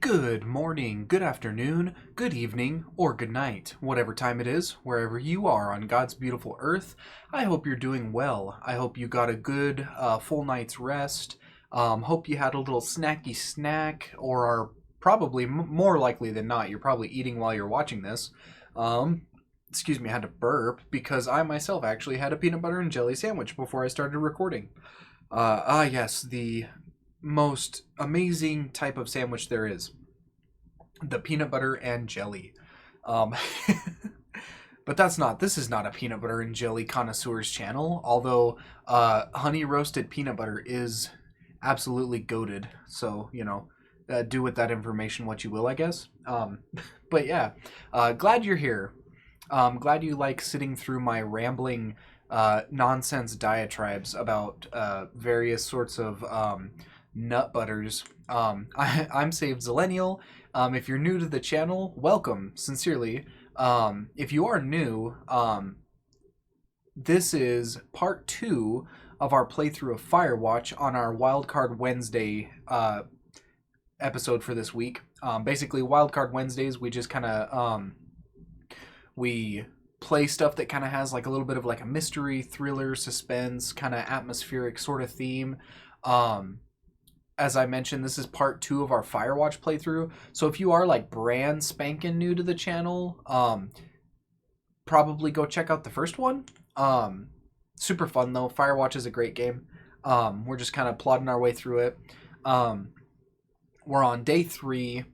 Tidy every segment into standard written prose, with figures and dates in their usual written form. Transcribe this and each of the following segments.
Good morning, good afternoon, good evening, or good night, whatever time it is, wherever you are on God's beautiful earth. I hope you're doing well. I hope you got a good full night's rest. Hope you had a little snacky snack, or are probably more likely than not, you're probably eating while you're watching this. Excuse me, I had to burp because I myself actually had a peanut butter and jelly sandwich before I started recording. Yes, the most amazing type of sandwich there is. The peanut butter and jelly. Um, but this is not a peanut butter and jelly connoisseurs channel, although honey roasted peanut butter is absolutely goated. So, do with that information what you will, I guess. But yeah, glad you're here. Glad you like sitting through my rambling nonsense diatribes about various sorts of nut butters. I'm Saved Zillennial. If you're new to the channel, welcome, sincerely. If you are new, this is part 2 of our playthrough of Firewatch on our Wildcard Wednesday episode for this week. Basically, Wildcard Wednesdays, we just kind of we play stuff that kind of has like a little bit of like a mystery, thriller, suspense, kind of atmospheric sort of theme. As I mentioned, this is part 2 of our Firewatch playthrough. So if you are like brand spanking new to the channel, probably go check out the first one. Super fun though. Firewatch is a great game. We're just kind of plodding our way through it. We're on day 3.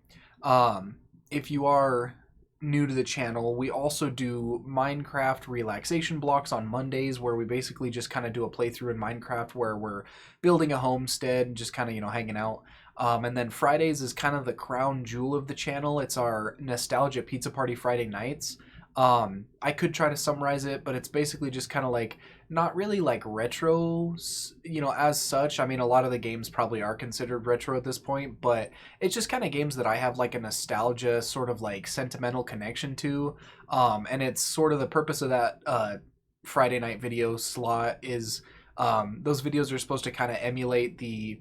If you are new to the channel, we also do Minecraft relaxation blocks on Mondays, where we basically just kind of do a playthrough in Minecraft where we're building a homestead and just kind of hanging out. And then Fridays is kind of the crown jewel of the channel. It's our nostalgia pizza party Friday nights. I could try to summarize it, but it's basically just kind of like not really like retro, as such. I mean, a lot of the games probably are considered retro at this point, but it's just kind of games that I have like a nostalgia sort of like sentimental connection to. And it's sort of the purpose of that Friday night video slot is those videos are supposed to kind of emulate the,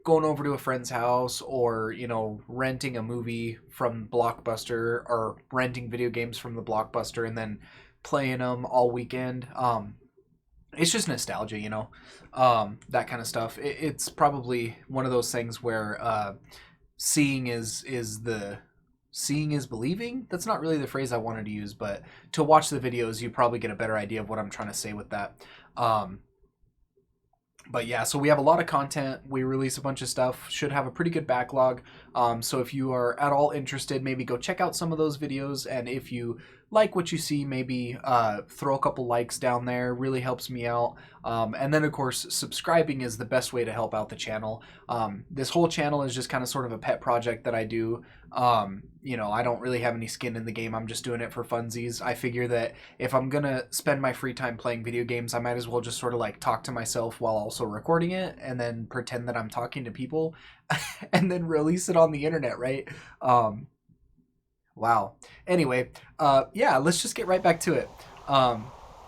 going over to a friend's house or, renting a movie from Blockbuster or renting video games from the Blockbuster and then playing them all weekend. It's just nostalgia, that kind of stuff. It's probably one of those things where seeing is believing. That's not really the phrase I wanted to use, but to watch the videos, you probably get a better idea of what I'm trying to say with that. But yeah, so we have a lot of content. We release a bunch of stuff. Should have a pretty good backlog. So if you are at all interested, maybe go check out some of those videos. And if you like what you see, maybe throw a couple likes down there. Really helps me out. And then, of course, subscribing is the best way to help out the channel. This whole channel is just kind of sort of a pet project that I do. I don't really have any skin in the game. I'm just doing it for funsies. I figure that if I'm going to spend my free time playing video games, I might as well just sort of like talk to myself while also recording it and then pretend that I'm talking to people and then release it on the internet, right? Wow. Anyway, yeah, let's just get right back to it.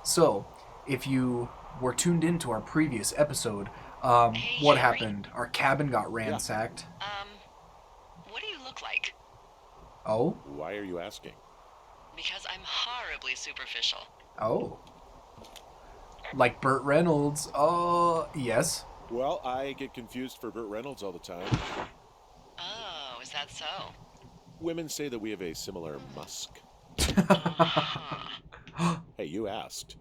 So, if you were tuned into our previous episode, Hey, what Jerry. happened? Our cabin got ransacked. What do you look like? Oh? Why are you asking? Because I'm horribly superficial. Oh. Like Burt Reynolds. Oh, yes. Well, I get confused for Burt Reynolds all the time. Oh, is that so? Women say that we have a similar musk. Uh-huh. Hey, you asked.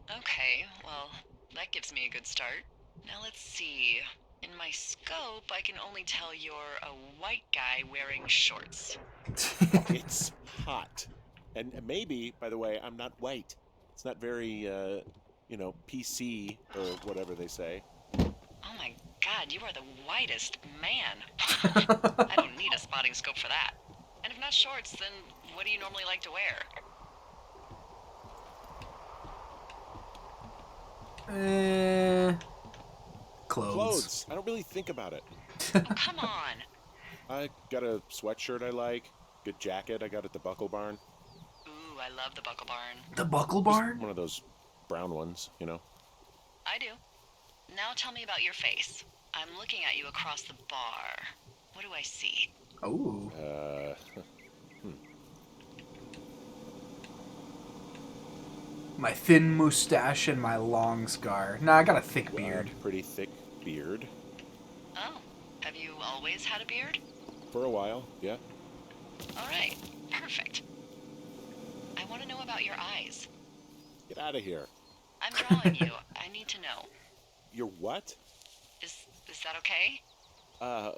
Okay, well, that gives me a good start. Now let's see. In my scope, I can only tell you're a white guy wearing shorts. It's hot. And maybe, by the way, I'm not white. It's not very, PC or whatever they say. Oh my god, you are the whitest man. I don't need a spotting scope for that. And if not shorts, then what do you normally like to wear? Clothes. I don't really think about it. Oh, come on. I got a sweatshirt I like. Good jacket I got at the Buckle Barn. Ooh, I love the Buckle Barn. The Buckle Just Barn? one of those brown ones, I do. Now tell me about your face. I'm looking at you across the bar. What do I see? Oh. My thin mustache and my long scar. Nah, I got a thick beard. Pretty thick beard. Oh, have you always had a beard? For a while, yeah. All right, perfect. I want to know about your eyes. Get out of here. I'm drawing you. I need to know. You're what? Is that okay? Uh,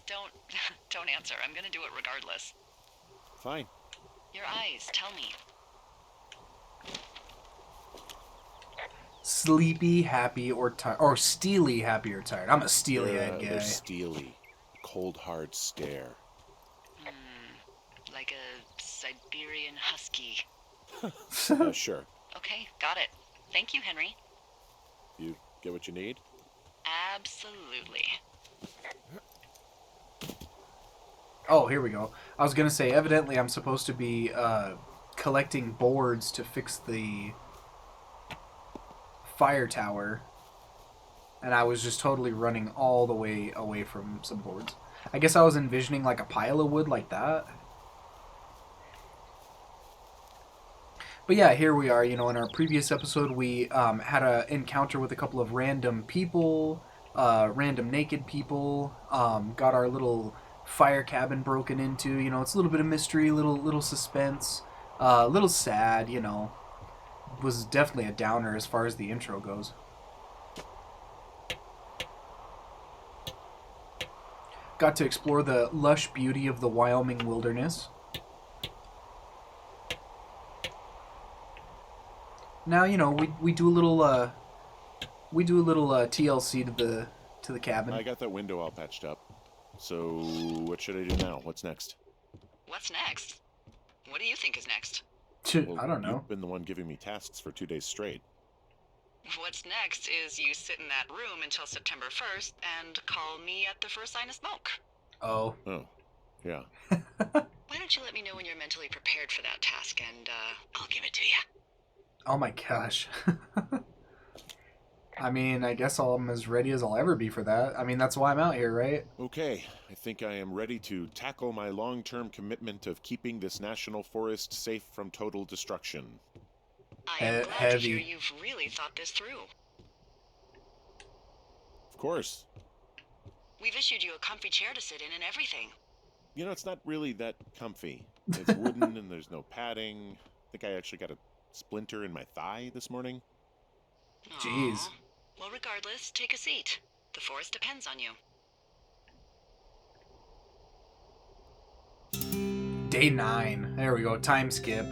Don't answer. I'm gonna do it regardless. fine. Your eyes, tell me. Sleepy, happy, or tired. Or steely, happy, or tired. I'm a steely-eyed guy. They're steely. Cold, hard stare. Like a Siberian husky. Sure. Okay, got it. Thank you, Henry. You get what you need? Absolutely. Oh, here we go. I was going to say, evidently I'm supposed to be collecting boards to fix the fire tower. And I was just totally running all the way away from some boards. I guess I was envisioning like a pile of wood like that. But yeah, here we are. You know, in our previous episode, we had an encounter with a couple of random people, random naked people. Got our little fire cabin broken into. You know, it's a little bit of mystery, little suspense, a little sad. You know, was definitely a downer as far as the intro goes. Got to explore the lush beauty of the Wyoming wilderness. Now, you know, we do a little TLC to the cabin. I got that window all patched up. So what should I do now? What's next? What's next? What do you think is next? Well, I don't know. You've been the one giving me tasks for 2 days straight. What's next is you sit in that room until September 1st and call me at the first sign of smoke. Oh. Oh, yeah. Why don't you let me know when you're mentally prepared for that task, and I'll give it to you. Oh my gosh. I mean, I guess I'm as ready as I'll ever be for that. I mean, that's why I'm out here, right? Okay, I think I am ready to tackle my long-term commitment of keeping this national forest safe from total destruction. I am glad Heavy. to hear you've really thought this through. Of course. We've issued you a comfy chair to sit in and everything. You know, it's not really that comfy. It's wooden and there's no padding. I think I actually got a splinter in my thigh this morning. Jeez. Aw. Well, regardless, take a seat. The forest depends on you. Day 9. There we go. Time skip.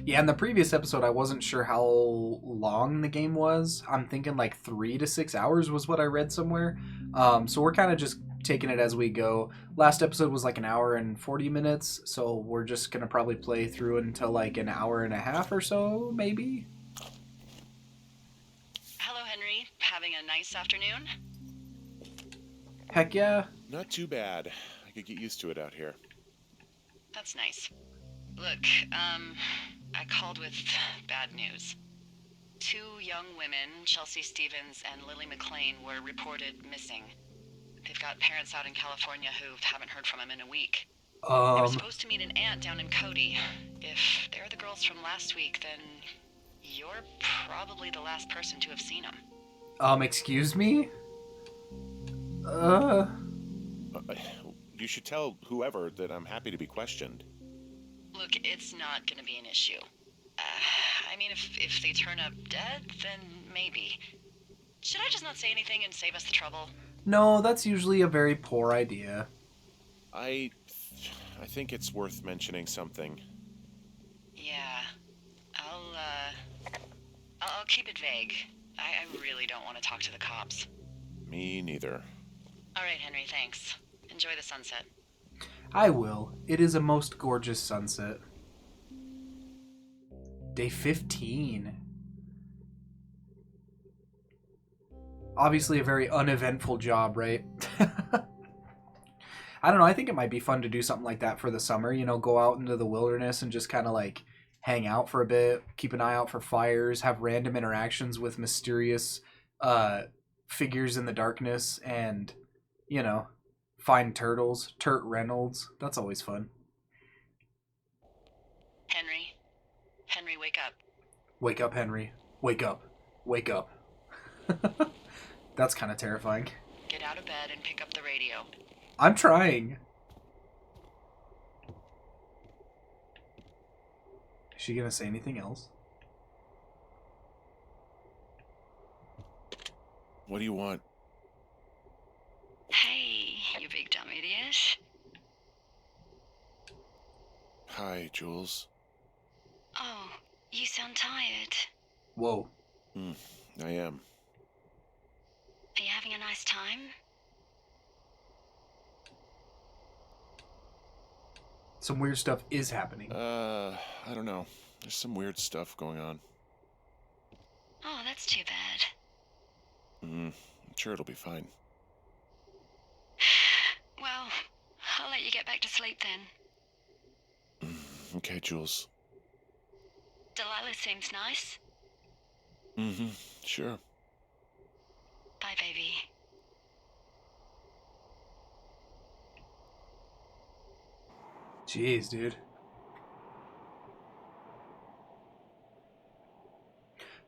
Yeah, in the previous episode, I wasn't sure how long the game was. I'm thinking like 3 to 6 hours was what I read somewhere. So we're kind of just taking it as we go. Last episode was like an hour and 40 minutes, so we're just going to probably play through until like an hour and a half or so, maybe. Hello, Henry. Having a nice afternoon? Heck yeah. Not too bad. I could get used to it out here. That's nice. Look, I called with bad news. 2 young women, Chelsea Stevens and Lily McLean, were reported missing. They've got parents out in California who haven't heard from them in a week. They were supposed to meet an aunt down in Cody. If they're the girls from last week, then you're probably the last person to have seen them. Excuse me? You should tell whoever that I'm happy to be questioned. Look, it's not gonna be an issue. I mean, if they turn up dead, then maybe. Should I just not say anything and save us the trouble? No, that's usually a very poor idea. I think it's worth mentioning something. Yeah. I'll keep it vague. I really don't want to talk to the cops. Me neither. All right, Henry, thanks. Enjoy the sunset. I will. It is a most gorgeous sunset. Day 15. Obviously a very uneventful job, right? I don't know, I think it might be fun to do something like that for the summer, you know, go out into the wilderness and just kind of like hang out for a bit, keep an eye out for fires, have random interactions with mysterious figures in the darkness, and, you know, find turtles. Turt Reynolds. That's always fun. Henry. Henry, wake up. Wake up, Henry. Wake up. Wake up. That's kind of terrifying. Get out of bed and pick up the radio. I'm trying. Is she gonna say anything else? What do you want? Hey, you big dumb idiot. Hi, Jules. Oh, you sound tired. Whoa. I am. Are you having a nice time? Some weird stuff is happening. I don't know. There's some weird stuff going on. Oh, that's too bad. I'm sure it'll be fine. Well, I'll let you get back to sleep then. Okay, Jules. Delilah seems nice. Sure. Bye, baby. Jeez, dude.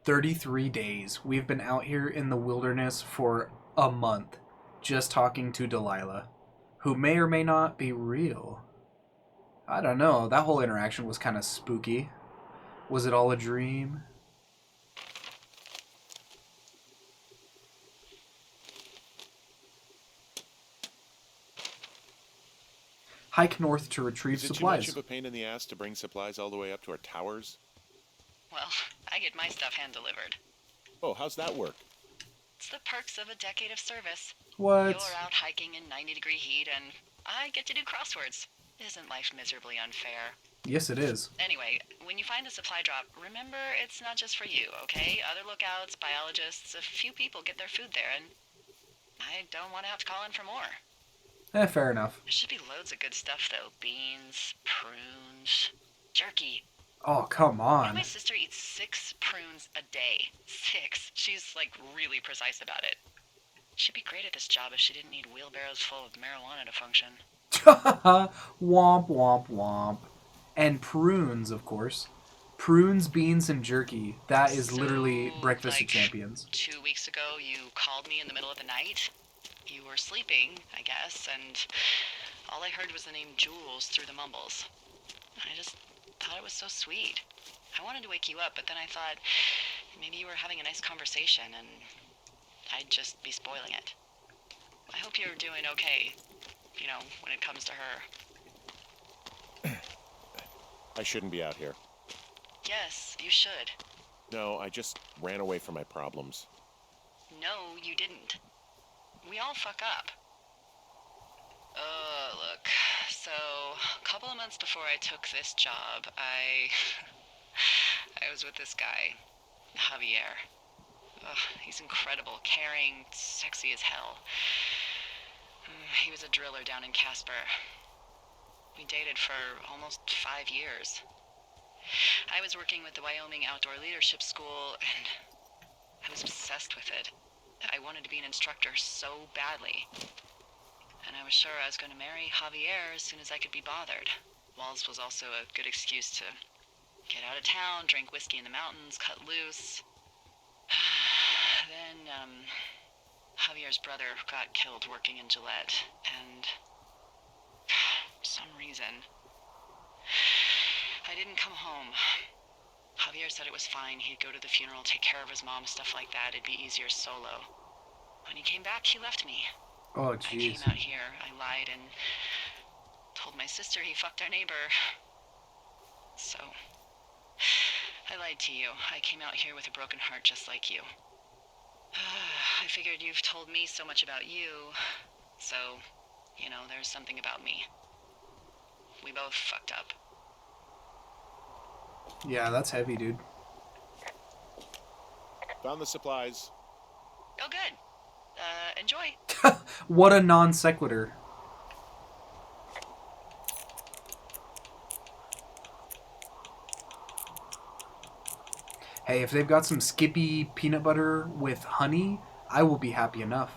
33 days. We've been out here in the wilderness for a month, just talking to Delilah, who may or may not be real. I don't know. That whole interaction was kind of spooky. Was it all a dream? Hike north to retrieve Is it too supplies. much of a pain in the ass to bring supplies all the way up to our towers? Well, I get my stuff hand-delivered. Oh, how's that work? It's the perks of a decade of service. What? You're out hiking in 90-degree heat, and I get to do crosswords. Isn't life miserably unfair? Yes, it is. Anyway, when you find the supply drop, remember it's not just for you, okay? Other lookouts, biologists, a few people get their food there, and I don't want to have to call in for more. Fair enough. There should be loads of good stuff, though. Beans, prunes, jerky. Oh, come on. My sister eats 6 prunes a day. 6. She's, like, really precise about it. She'd be great at this job if she didn't need wheelbarrows full of marijuana to function. Womp, womp, womp. And prunes, of course. Prunes, beans, and jerky. That is literally breakfast of champions. 2 weeks ago, you called me in the middle of the night. You were sleeping, I guess, and all I heard was the name Jules through the mumbles. I just thought it was so sweet. I wanted to wake you up, but then I thought maybe you were having a nice conversation and I'd just be spoiling it. I hope you're doing okay, you know, when it comes to her. I shouldn't be out here. Yes, you should. No, I just ran away from my problems. No, you didn't. We all fuck up. Look, so a couple of months before I took this job, I was with this guy, Javier. He's incredible, caring, sexy as hell. He was a driller down in Casper. We dated for almost 5 years. I was working with the Wyoming Outdoor Leadership School, and I was obsessed with it. I wanted to be an instructor so badly. And I was sure I was going to marry Javier as soon as I could be bothered. Walls was also a good excuse to get out of town, drink whiskey in the mountains, cut loose. Then, Javier's brother got killed working in Gillette, and for some reason, I didn't come home. Javier said it was fine. He'd go to the funeral, take care of his mom, stuff like that. It'd be easier solo. When he came back, he left me. Oh, I jeez. came out here, I lied, and told my sister he fucked our neighbor. So, I lied to you. I came out here with a broken heart just like you. I figured you've told me so much about you, so, you know, there's something about me. We both fucked up. Yeah, that's heavy, dude. Found the supplies. Oh, good. Enjoy. What a non sequitur. Hey, if they've got some Skippy peanut butter with honey, I will be happy enough.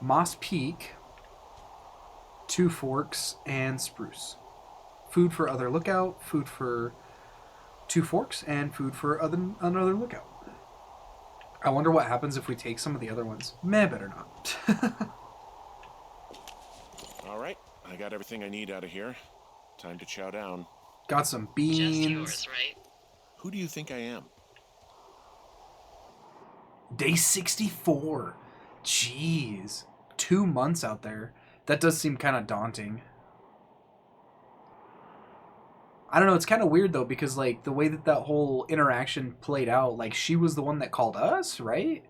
Moss Peak, 2 forks, and spruce. Food for other lookout, food for 2 forks, and food for another lookout. I wonder what happens if we take some of the other ones. Meh, better not. All right, I got everything I need out of here. Time to chow down. Got some Just beans. yours, right? Who do you think I am? Day 64. Jeez. 2 months out there. That does seem kind of daunting. I don't know, it's kind of weird though, because like the way that whole interaction played out, like she was the one that called us, right?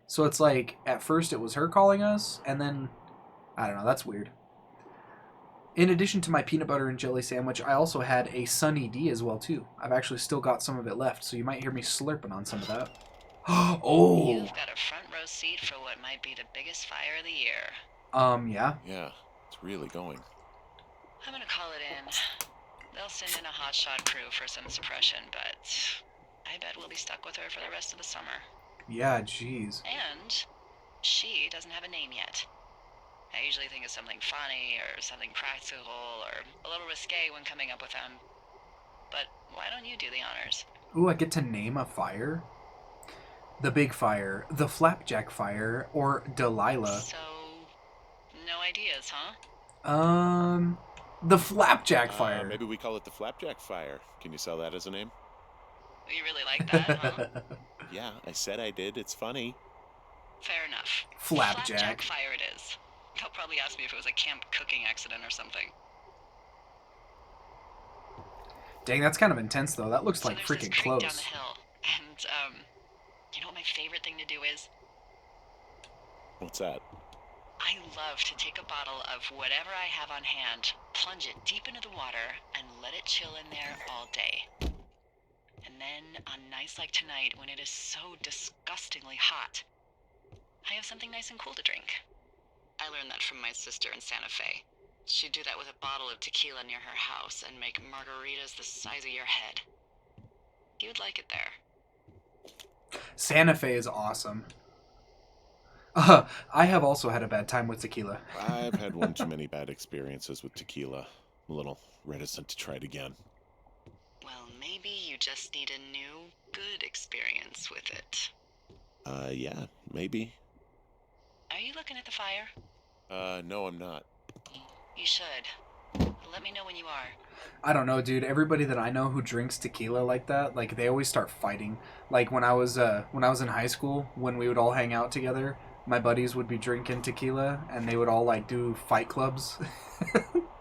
So it's like at first it was her calling us, and then I don't know, that's weird. In addition to my peanut butter and jelly sandwich, I also had a Sunny D as well too. I've actually still got some of it left, so you might hear me slurping on some of that. Oh. You've got a front row seat for what might be the biggest fire of the year. Yeah. Yeah, it's really going. I'm gonna call it in. They'll send in a hotshot crew for some suppression, but I bet we'll be stuck with her for the rest of the summer. Yeah, jeez. And she doesn't have a name yet. I usually think of something funny or something practical or a little risque when coming up with them. But why don't you do the honors? Ooh, I get to name a fire? The Big Fire, the Flapjack Fire, or Delilah. So, no ideas, huh? The Flapjack Fire. Maybe we call it the Flapjack Fire. Can you sell that as a name? You really like that, huh? Yeah, I said I did. It's funny. Fair enough. Flapjack. Fire it is. They'll probably ask me if it was a camp cooking accident or something. Dang, that's kind of intense though. That looks So like there's freaking this creek close. down the hill, and you know what my favorite thing to do is? What's that? I love to take a bottle of whatever I have on hand, plunge it deep into the water, and let it chill in there all day. And then, on nights like tonight, when it is so disgustingly hot, I have something nice and cool to drink. I learned that from my sister in Santa Fe. She'd do that with a bottle of tequila near her house and make margaritas the size of your head. You'd like it there. Santa Fe is awesome. I have also had a bad time with tequila. I've had one too many bad experiences with tequila. I'm a little reticent to try it again. Well, maybe you just need a new, good experience with it. Yeah, maybe. Are you looking at the fire? No, I'm not. You should. Let me know when you are. I don't know, dude. Everybody that I know who drinks tequila like that, like they always start fighting. Like when I was in high school, when we would all hang out together, my buddies would be drinking tequila, and they would all like do fight clubs.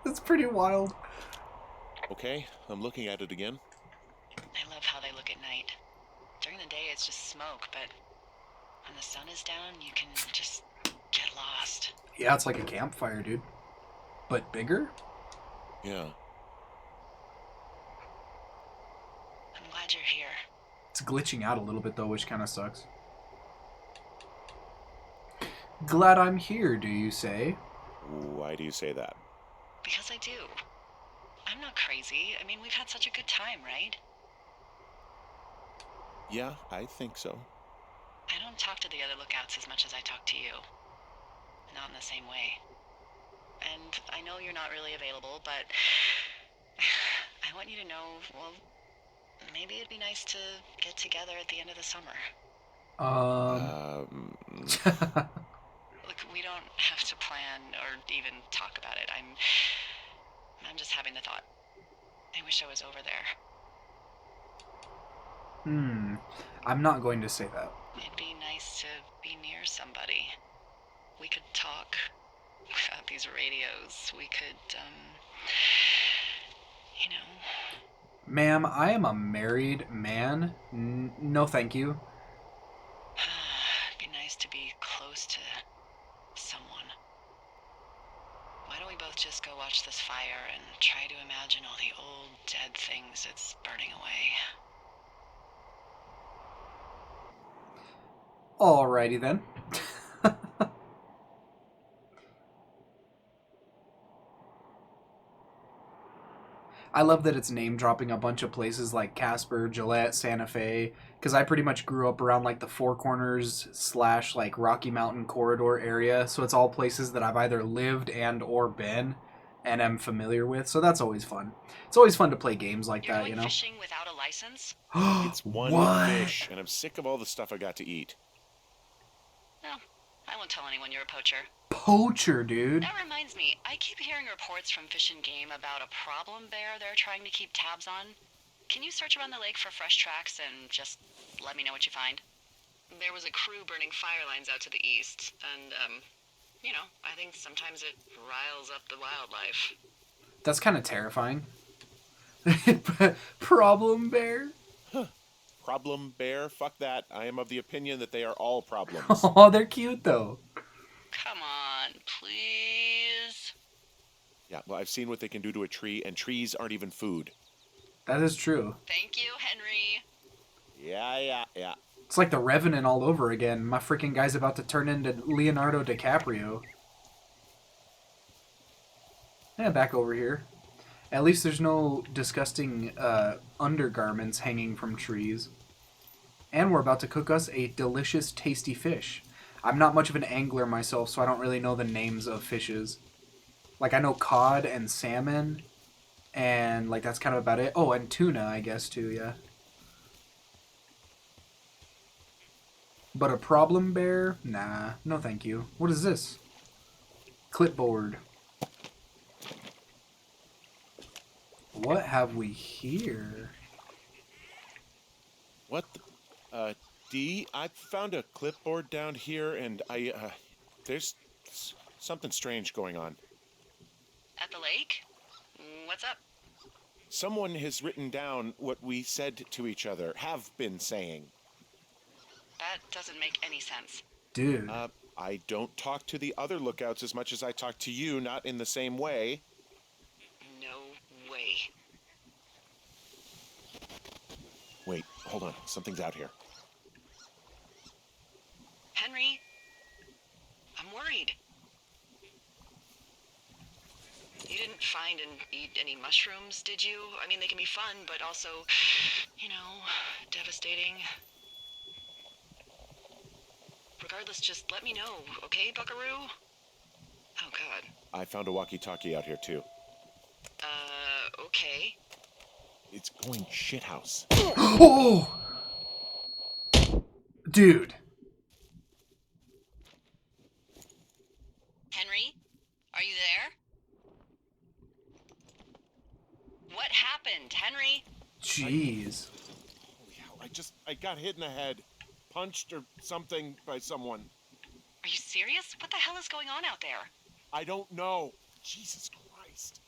It's pretty wild. Okay, I'm looking at it again. I love how they look at night. During the day, it's just smoke, but when the sun is down, you can just get lost. Yeah, it's like a campfire, dude. But bigger? Yeah. I'm glad you're here. It's glitching out a little bit though, which kind of sucks. Glad I'm here, do you say? Why do you say that? Because I do. I'm not crazy. I mean, we've had such a good time, right? Yeah, I think so. I don't talk to the other lookouts as much as I talk to you. Not in the same way. And I know you're not really available, but I want you to know, well, maybe it'd be nice to get together at the end of the summer. Look, we don't have to plan or even talk about it. I'm just having the thought. I wish I was over there. I'm not going to say that. It'd be nice to be near somebody. We could talk without these radios. We could, you know. Ma'am, I am a married man. No, thank you. It'd be nice to be close to someone. Why don't we both just go watch this fire and try to imagine all the old dead things it's burning away? Alrighty then. I love that it's name dropping a bunch of places like Casper, Gillette, Santa Fe, because I pretty much grew up around like the Four Corners / like Rocky Mountain corridor area. So it's all places that I've either lived and or been and am familiar with. So that's always fun. It's always fun to play games like You're that, going you know? fishing without a license? It's one What? fish, and I'm sick of all the stuff I got to eat. No, I won't tell anyone you're a poacher. Poacher, dude. That reminds me, I keep hearing reports from Fish and Game about a problem bear they're trying to keep tabs on. Can you search around the lake for fresh tracks and just let me know what you find? There was a crew burning fire lines out to the east, and, I think sometimes it riles up the wildlife. That's kind of terrifying. Problem bear? Problem bear? Fuck that. I am of the opinion that they are all problems. Oh, they're cute though. Come on, please. Yeah, well, I've seen what they can do to a tree, and trees aren't even food. That is true. Thank you, Henry. Yeah. It's like the Revenant all over again. My freaking guy's about to turn into Leonardo DiCaprio. Yeah, back over here. At least there's no disgusting undergarments hanging from trees. And we're about to cook us a delicious, tasty fish. I'm not much of an angler myself, so I don't really know the names of fishes. Like, I know cod and salmon, and, like, that's kind of about it. Oh, and tuna, I guess, too, yeah. But a problem bear? Nah, no thank you. What is this? Clipboard. What have we here? What the... Dee, I found a clipboard down here, and there's something strange going on. At the lake? What's up? Someone has written down what we said to each other, have been saying. That doesn't make any sense. Dude. I don't talk to the other lookouts as much as I talk to you, not in the same way. No way. Wait, hold on. Something's out here. Henry, I'm worried. You didn't find and eat any mushrooms, did you? I mean, they can be fun, but also, devastating. Regardless, just let me know, okay, buckaroo? Oh, God. I found a walkie-talkie out here, too. Okay. It's going shithouse. Oh! Dude. Henry, are you there? What happened, Henry? Jeez. Holy hell, I got hit in the head. Punched or something by someone. Are you serious? What the hell is going on out there? I don't know. Jesus Christ.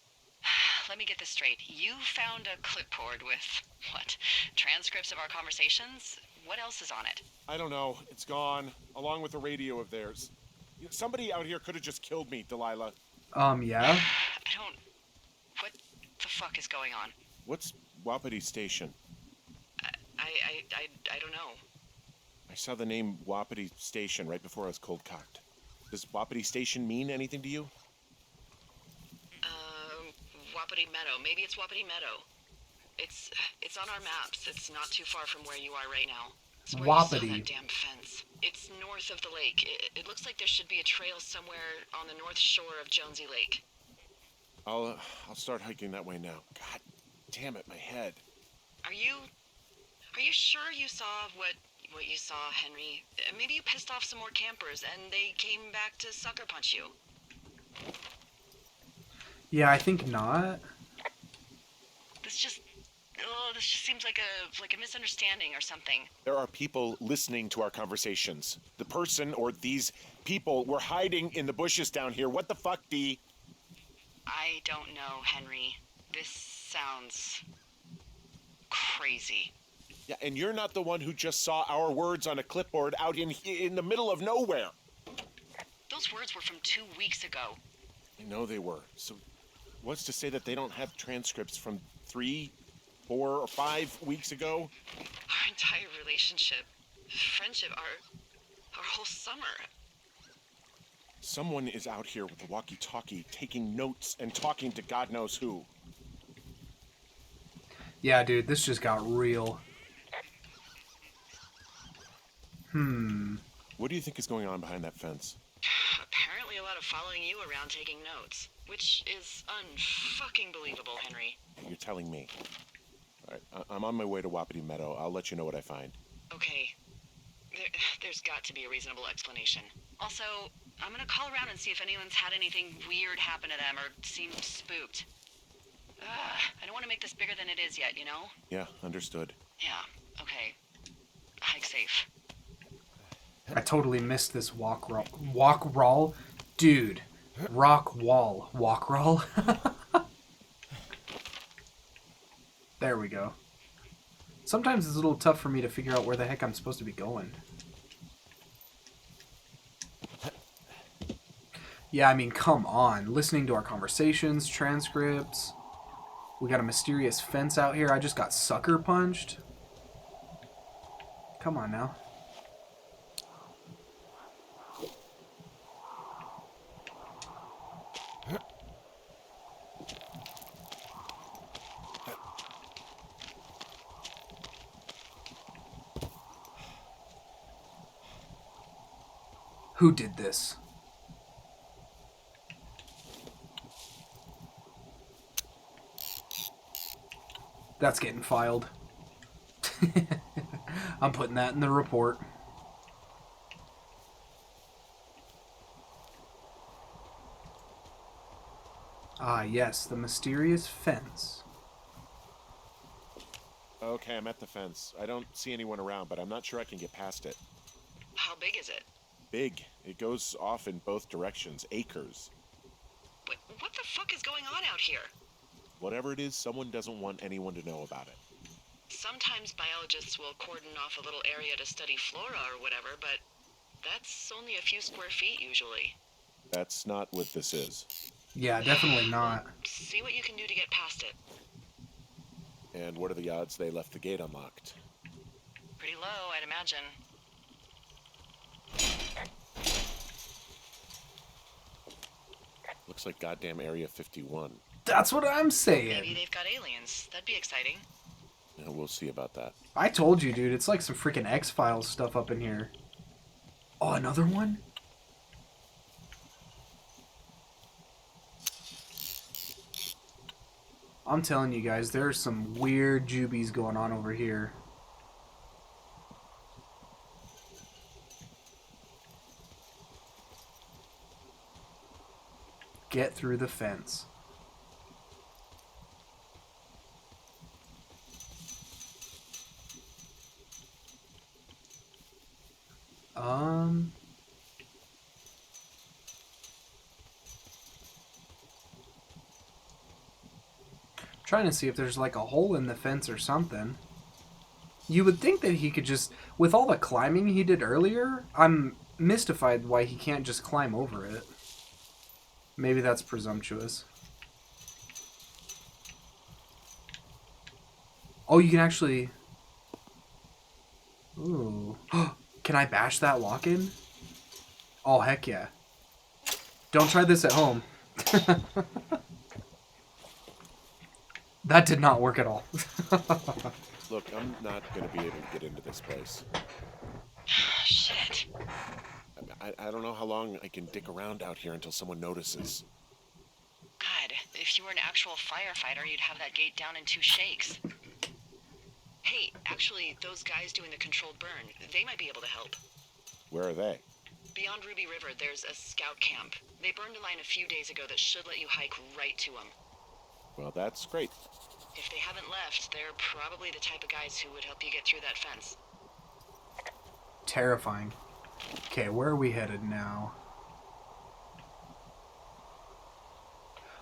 Let me get this straight. You found a clipboard with, what, transcripts of our conversations? What else is on it? I don't know. It's gone, along with the radio of theirs. Somebody out here could have just killed me, Delilah. Yeah? What the fuck is going on? What's Wapiti Station? I don't know. I saw the name Wapiti Station right before I was cold-cocked. Does Wapiti Station mean anything to you? Wapiti Meadow. Maybe it's Wapiti Meadow. It's on our maps. It's not too far from where you are right now. It's where you saw that damn fence. It's north of the lake. It looks like there should be a trail somewhere on the north shore of Jonesy Lake. I'll start hiking that way now. God damn it, my head. Are you sure you saw what you saw, Henry? Maybe you pissed off some more campers and they came back to sucker punch you. Yeah, I think not. This just seems like a misunderstanding or something. There are people listening to our conversations. The person or these people were hiding in the bushes down here. What the fuck, Dee? I don't know, Henry. This sounds crazy. Yeah, and you're not the one who just saw our words on a clipboard out in the middle of nowhere. Those words were from 2 weeks ago. I know they were. So what's to say that they don't have transcripts from 3, 4, or 5 weeks ago? Our entire relationship, friendship, our whole summer. Someone is out here with a walkie-talkie taking notes and talking to God knows who. Yeah, dude, this just got real. What do you think is going on behind that fence? Apparently a lot of following you around taking notes, which is unfucking believable, Henry. You're telling me. All right, I'm on my way to Wapiti Meadow. I'll let you know what I find. Okay, there's got to be a reasonable explanation. Also, I'm gonna call around and see if anyone's had anything weird happen to them or seemed spooked. I don't want to make this bigger than it is yet, you know? Yeah, understood. Yeah, okay. Hike safe. I totally missed this walk roll. Walk roll? Dude. Rock wall. Walk roll? There we go. Sometimes it's a little tough for me to figure out where the heck I'm supposed to be going. Yeah, I mean, come on. Listening to our conversations, transcripts. We got a mysterious fence out here. I just got sucker punched. Come on now. Who did this? That's getting filed. I'm putting that in the report. Ah, yes, the mysterious fence. Okay, I'm at the fence. I don't see anyone around, but I'm not sure I can get past it. How big is it? Big. It goes off in both directions. Acres. What the fuck is going on out here? Whatever it is, someone doesn't want anyone to know about it. Sometimes biologists will cordon off a little area to study flora or whatever, but that's only a few square feet usually. That's not what this is. Yeah, definitely not. See what you can do to get past it. And what are the odds they left the gate unlocked? Pretty low, I'd imagine. Looks like goddamn Area 51. That's what I'm Maybe saying. they've got aliens. That'd be exciting. Yeah, we'll see about that. I told you, dude. It's like some freaking X-Files stuff up in here. Oh, another one? I'm telling you guys, there's some weird jubies going on over here. Get through the fence. Trying to see if there's like a hole in the fence or something. You would think that he could just, with all the climbing he did earlier, I'm mystified why he can't just climb over it. Maybe that's presumptuous. Oh, you can actually... Ooh. Can I bash that lock-in? Oh, heck yeah. Don't try this at home. That did not work at all. Look, I'm not going to be able to get into this place. Shit. I don't know how long I can dick around out here until someone notices. God, if you were an actual firefighter, you'd have that gate down in 2 shakes. Hey, actually, those guys doing the controlled burn, they might be able to help. Where are they? Beyond Ruby River, there's a scout camp. They burned a line a few days ago that should let you hike right to them. Well, that's great. If they haven't left, they're probably the type of guys who would help you get through that fence. Terrifying. Okay, where are we headed now?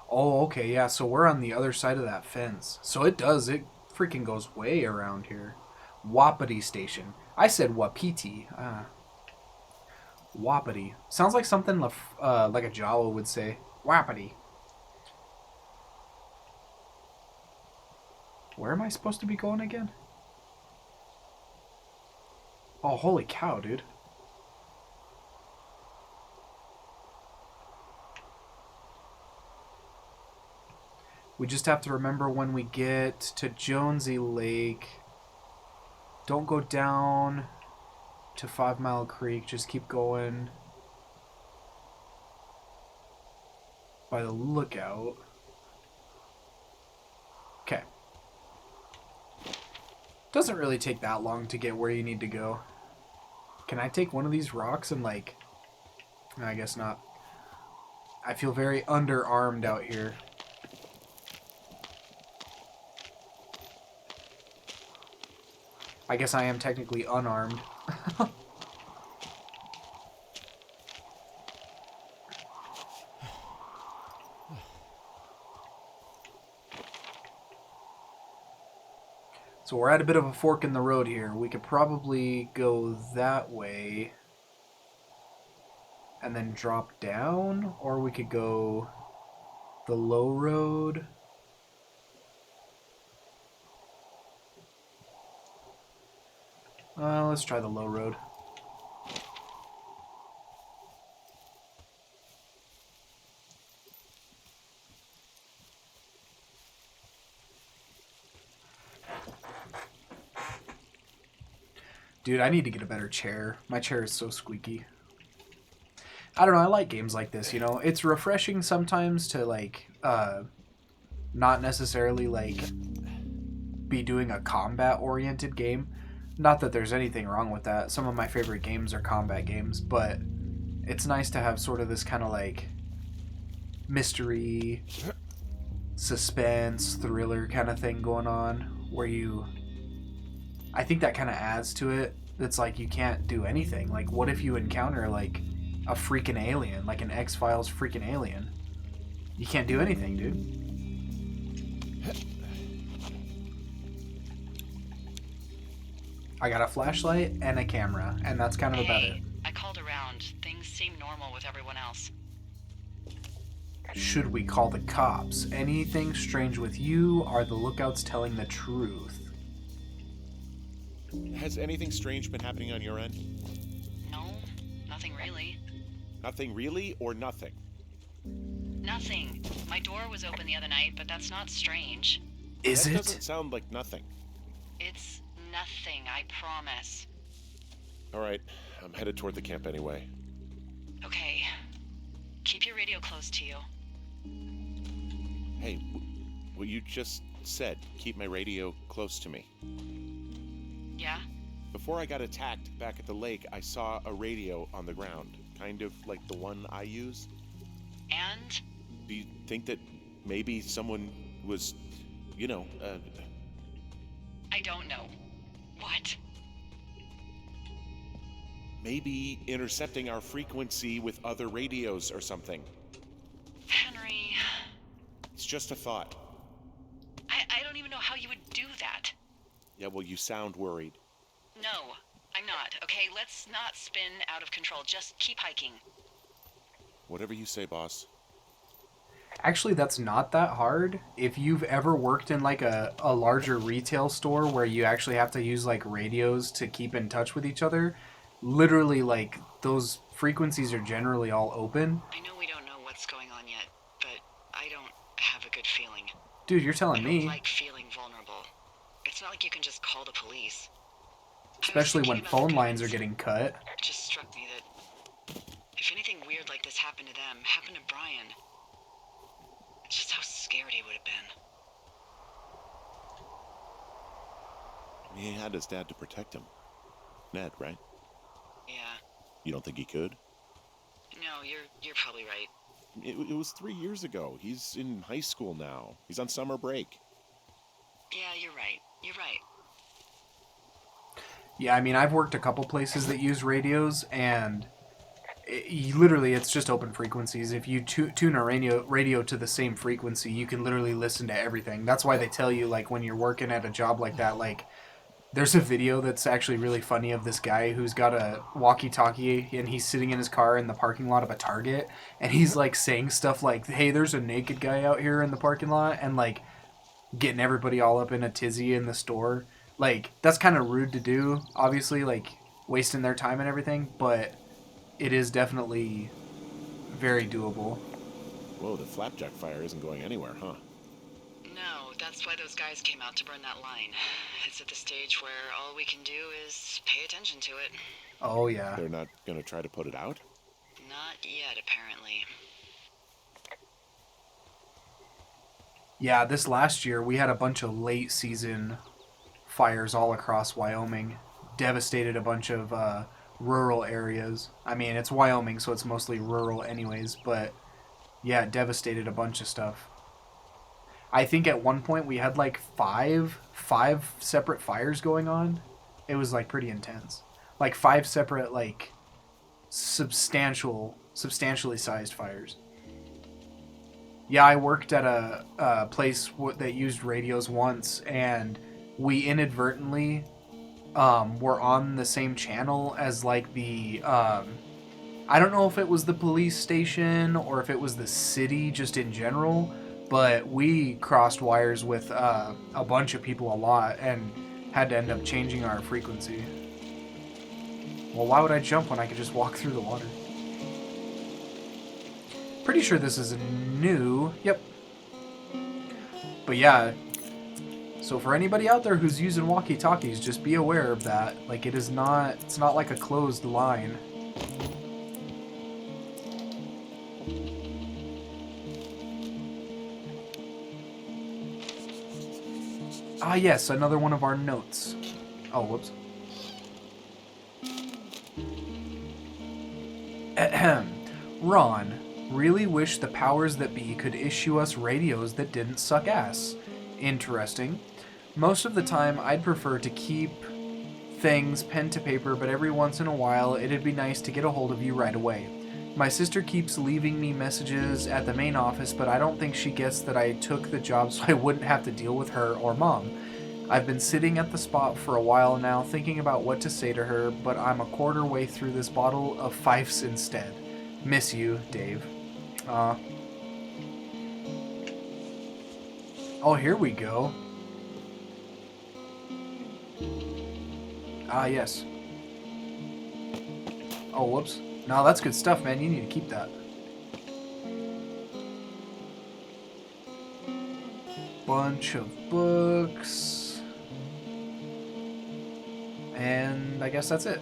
Oh, okay, yeah, so we're on the other side of that fence. So it freaking goes way around here. Wapiti Station. I said Wapiti. Wapiti. Sounds like something like a Jawa would say. Wapiti. Where am I supposed to be going again? Oh, holy cow, dude. We just have to remember when we get to Jonesy Lake, don't go down to 5 Mile Creek. Just keep going by the lookout. Okay. Doesn't really take that long to get where you need to go. Can I take one of these rocks and like... No, I guess not. I feel very underarmed out here. I guess I am technically unarmed. So we're at a bit of a fork in the road here. We could probably go that way and then drop down, or we could go the low road. Let's try the low road. Dude, I need to get a better chair. My chair is so squeaky. I don't know, I like games like this, you know? It's refreshing sometimes to, like, not necessarily, like, be doing a combat-oriented game. Not that there's anything wrong with that. Some of my favorite games are combat games, but it's nice to have sort of this kind of, like, mystery, suspense, thriller kind of thing going on, where you... I think that kind of adds to it. It's like you can't do anything. Like, what if you encounter, like, a freaking alien, like an X-Files freaking alien? You can't do anything, dude. I got a flashlight and a camera, and that's kind of about it. I called around. Things seem normal with everyone else. Should we call the cops? Anything strange with you? Are the lookouts telling the truth? Has anything strange been happening on your end? No, nothing really. Nothing really, or nothing? Nothing. My door was open the other night, but that's not strange. Is that it? Doesn't sound like nothing. It's nothing, I promise. All right, I'm headed toward the camp anyway. Okay. Keep your radio close to you. Hey, what you just said, keep my radio close to me. Yeah? Before I got attacked back at the lake, I saw a radio on the ground, kind of like the one I use. And? Do you think that maybe someone was, I don't know. What? maybe intercepting our frequency with other radios or something? Henry... It's just a thought. I don't even know how you would do that. Yeah, well, you sound worried. No, I'm not. Okay, let's not spin out of control. Just keep hiking. Whatever you say, boss. Actually, that's not that hard. If you've ever worked in like a larger retail store where you actually have to use like radios to keep in touch with each other, literally like those frequencies are generally all open. I know we don't know what's going on yet, but I don't have a good feeling. Dude, you're telling I don't me. like feeling vulnerable. It's not like you can just call the police. Especially when phone lines are getting cut. It just struck me that if anything weird like this happened to them, happened to Brian, just how scared he would have been. He had his dad to protect him. Ned, right? Yeah. You don't think he could? No, you're probably right. It was 3 years ago. He's in high school now. He's on summer break. Yeah, you're right. You're right. Yeah, I mean, I've worked a couple places that use radios, and literally it's just open frequencies. If you tune a radio to the same frequency, you can literally listen to everything. That's why they tell you, like, when you're working at a job like that, like, there's a video that's actually really funny of this guy who's got a walkie-talkie, and he's sitting in his car in the parking lot of a Target, and he's, like, saying stuff like, hey, there's a naked guy out here in the parking lot, and, like, getting everybody all up in a tizzy in the store. Like, that's kind of rude to do, obviously, like, wasting their time and everything, but it is definitely very doable. Whoa, the flapjack fire isn't going anywhere, huh? why those guys came out to burn that line. It's at the stage where all we can do is pay attention to it. Oh, yeah. They're not going to try to put it out? Not yet, apparently. Yeah, this last year we had a bunch of late season fires all across Wyoming. Devastated a bunch of rural areas. I mean, it's Wyoming, so it's mostly rural anyways, but yeah, it devastated a bunch of stuff. I think at one point we had like five separate fires going on. It was like pretty intense. Like 5 separate like substantially sized fires. Yeah, I worked at a place that used radios once, and we inadvertently were on the same channel as like the I don't know if it was the police station or if it was the city just in general, but we crossed wires with a bunch of people a lot and had to end up changing our frequency. Well, why would I jump when I could just walk through the water? Pretty sure this is new. Yep. But yeah, so for anybody out there who's using walkie-talkies, just be aware of that. Like, it's not like a closed line. Ah, yes, another one of our notes. Oh, whoops. Ahem. Ron, really wish the powers that be could issue us radios that didn't suck ass. Interesting. Most of the time, I'd prefer to keep things pen to paper, but every once in a while, it'd be nice to get a hold of you right away. My sister keeps leaving me messages at the main office, but I don't think she gets that I took the job so I wouldn't have to deal with her or Mom. I've been sitting at the spot for a while now, thinking about what to say to her, but I'm a quarter way through this bottle of Fifes instead. Miss you, Dave. Oh, here we go. Ah, yes. Oh, whoops. No, that's good stuff, man. You need to keep that. Bunch of books. And I guess that's it.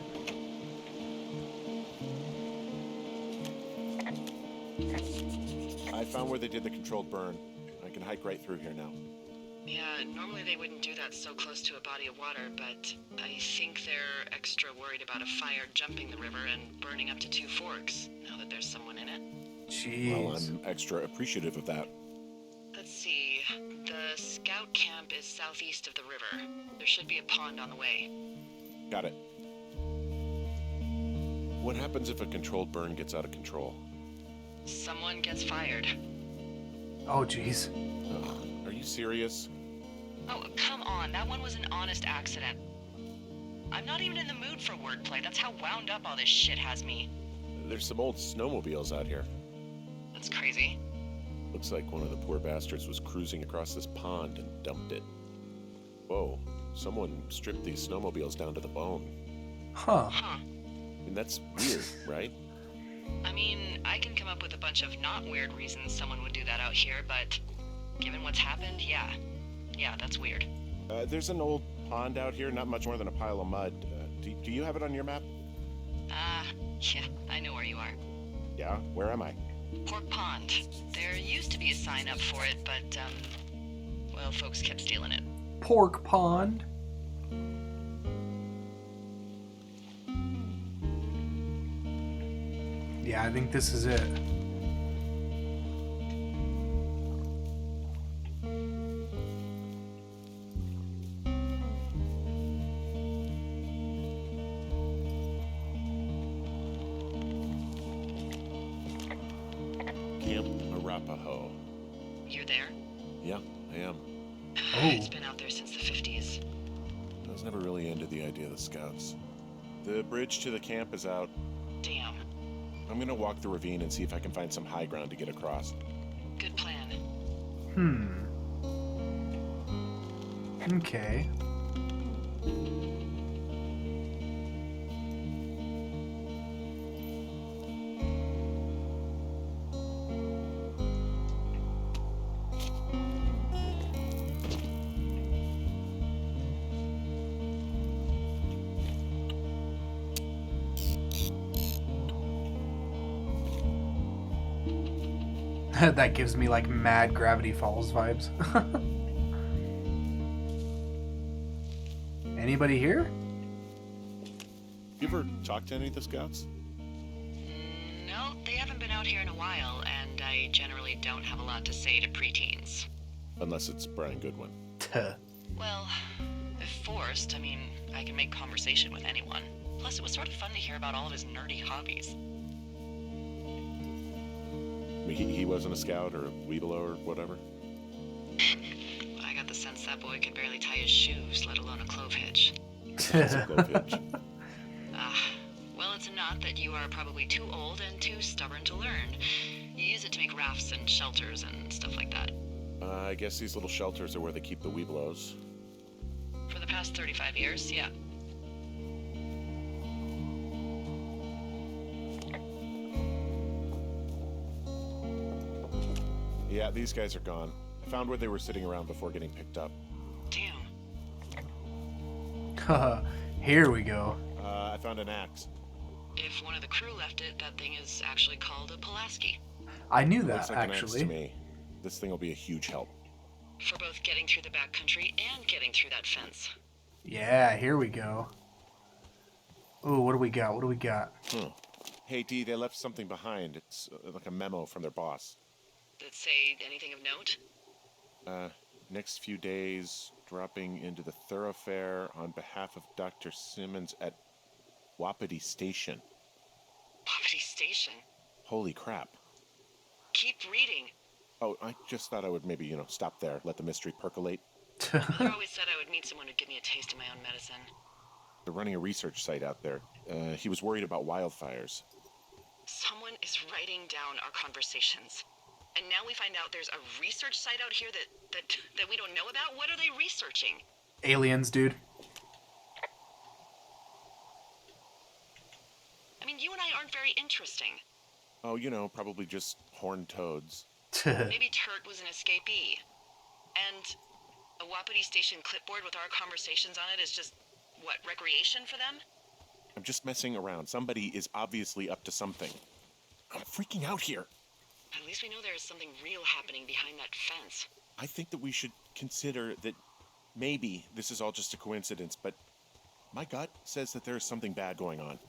I found where they did the controlled burn. I can hike right through here now. Yeah, normally they wouldn't do that so close to a body of water, but I think they're extra worried about a fire jumping the river and burning up to 2 forks, now that there's someone in it. Jeez. Well, I'm extra appreciative of that. Let's see. The scout camp is southeast of the river. There should be a pond on the way. Got it. What happens if a controlled burn gets out of control? Someone gets fired. Oh, jeez. Are you serious? Oh, come on. That one was an honest accident. I'm not even in the mood for wordplay. That's how wound up all this shit has me. There's some old snowmobiles out here. That's crazy. Looks like one of the poor bastards was cruising across this pond and dumped it. Whoa, someone stripped these snowmobiles down to the bone. Huh. Huh. I mean, that's weird, right? I mean, I can come up with a bunch of not weird reasons someone would do that out here, but given what's happened, yeah. Yeah, that's weird. There's an old pond out here, not much more than a pile of mud. Do you have it on your map? Yeah, I know where you are. Yeah, where am I? Pork Pond. There used to be a sign up for it, but, well, folks kept stealing it. Pork pond. Yeah, I think this is it. Camp Arapaho. You're there? Yeah, I am. It's been out there since the 50s. I was never really into the idea of the scouts. The bridge to the camp is out. Damn. I'm gonna walk the ravine and see if I can find some high ground to get across. Good plan. Okay. That gives me like mad Gravity Falls vibes. Anybody here? You ever talk to any of the scouts? No, they haven't been out here in a while, and I generally don't have a lot to say to preteens. Unless it's Brian Goodwin. Well, if forced, I mean, I can make conversation with anyone. Plus, it was sort of fun to hear about all of his nerdy hobbies. I mean, he wasn't a scout or a Weeblo or whatever? I got the sense that boy could barely tie his shoes, let alone a clove hitch. It's a clove hitch. Well, it's a knot that you are probably too old and too stubborn to learn. You use it to make rafts and shelters and stuff like that. I guess these little shelters are where they keep the Weeblos. For the past 35 years, yeah. Yeah, these guys are gone. I found where they were sitting around before getting picked up. Damn. Here we go. I found an axe. If one of the crew left it, that thing is actually called a Pulaski. I knew Looks that, like an axe actually. to me. This thing will be a huge help. For both getting through the backcountry and getting through that fence. Yeah, here we go. Ooh, what do we got? What do we got? Hey, Dee, they left something behind. It's like a memo from their boss. Did it say anything of note? Next few days, dropping into the thoroughfare on behalf of Dr. Simmons at Wapiti Station. Wapiti Station? Holy crap. Keep reading. Oh, I just thought I would maybe, stop there, let the mystery percolate. Mother always said I would meet someone who'd give me a taste of my own medicine. They're running a research site out there. He was worried about wildfires. Someone is writing down our conversations. And now we find out there's a research site out here that we don't know about? What are they researching? Aliens, dude. I mean, you and I aren't very interesting. Oh, probably just horned toads. Maybe Turt was an escapee. And a Wapiti Station clipboard with our conversations on it is just, what, recreation for them? I'm just messing around. Somebody is obviously up to something. I'm freaking out here. At least we know there is something real happening behind that fence. I think that we should consider that maybe this is all just a coincidence, but my gut says that there is something bad going on.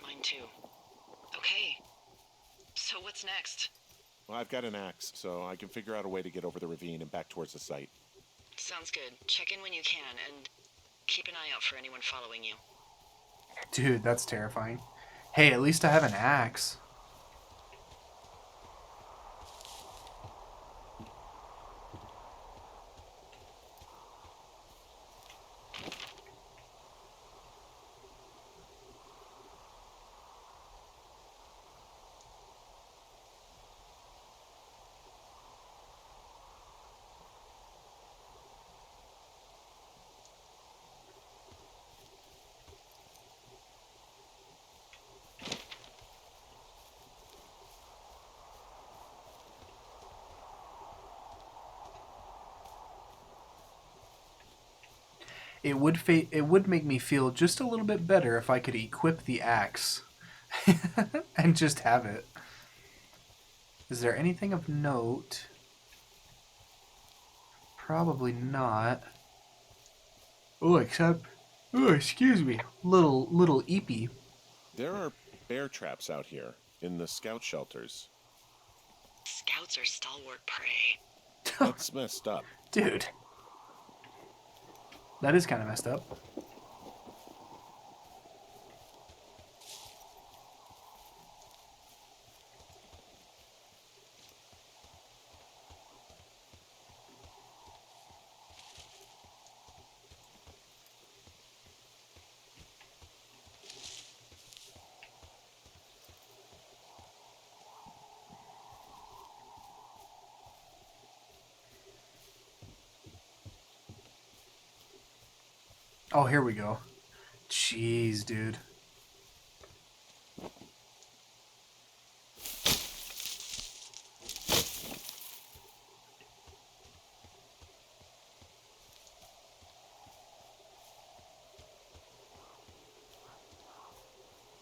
Mine too. Okay. So what's next? Well, I've got an axe, so I can figure out a way to get over the ravine and back towards the site. Sounds good. Check in when you can, and keep an eye out for anyone following you. Dude, that's terrifying. Hey, at least I have an axe. It would make me feel just a little bit better if I could equip the axe and just have it. Is there anything of note? Probably not. Oh, excuse me, little eepy. There are bear traps out here in the scout shelters. Scouts are stalwart prey. That's messed up. Dude. That is kind of messed up. Oh, here we go. Jeez, dude.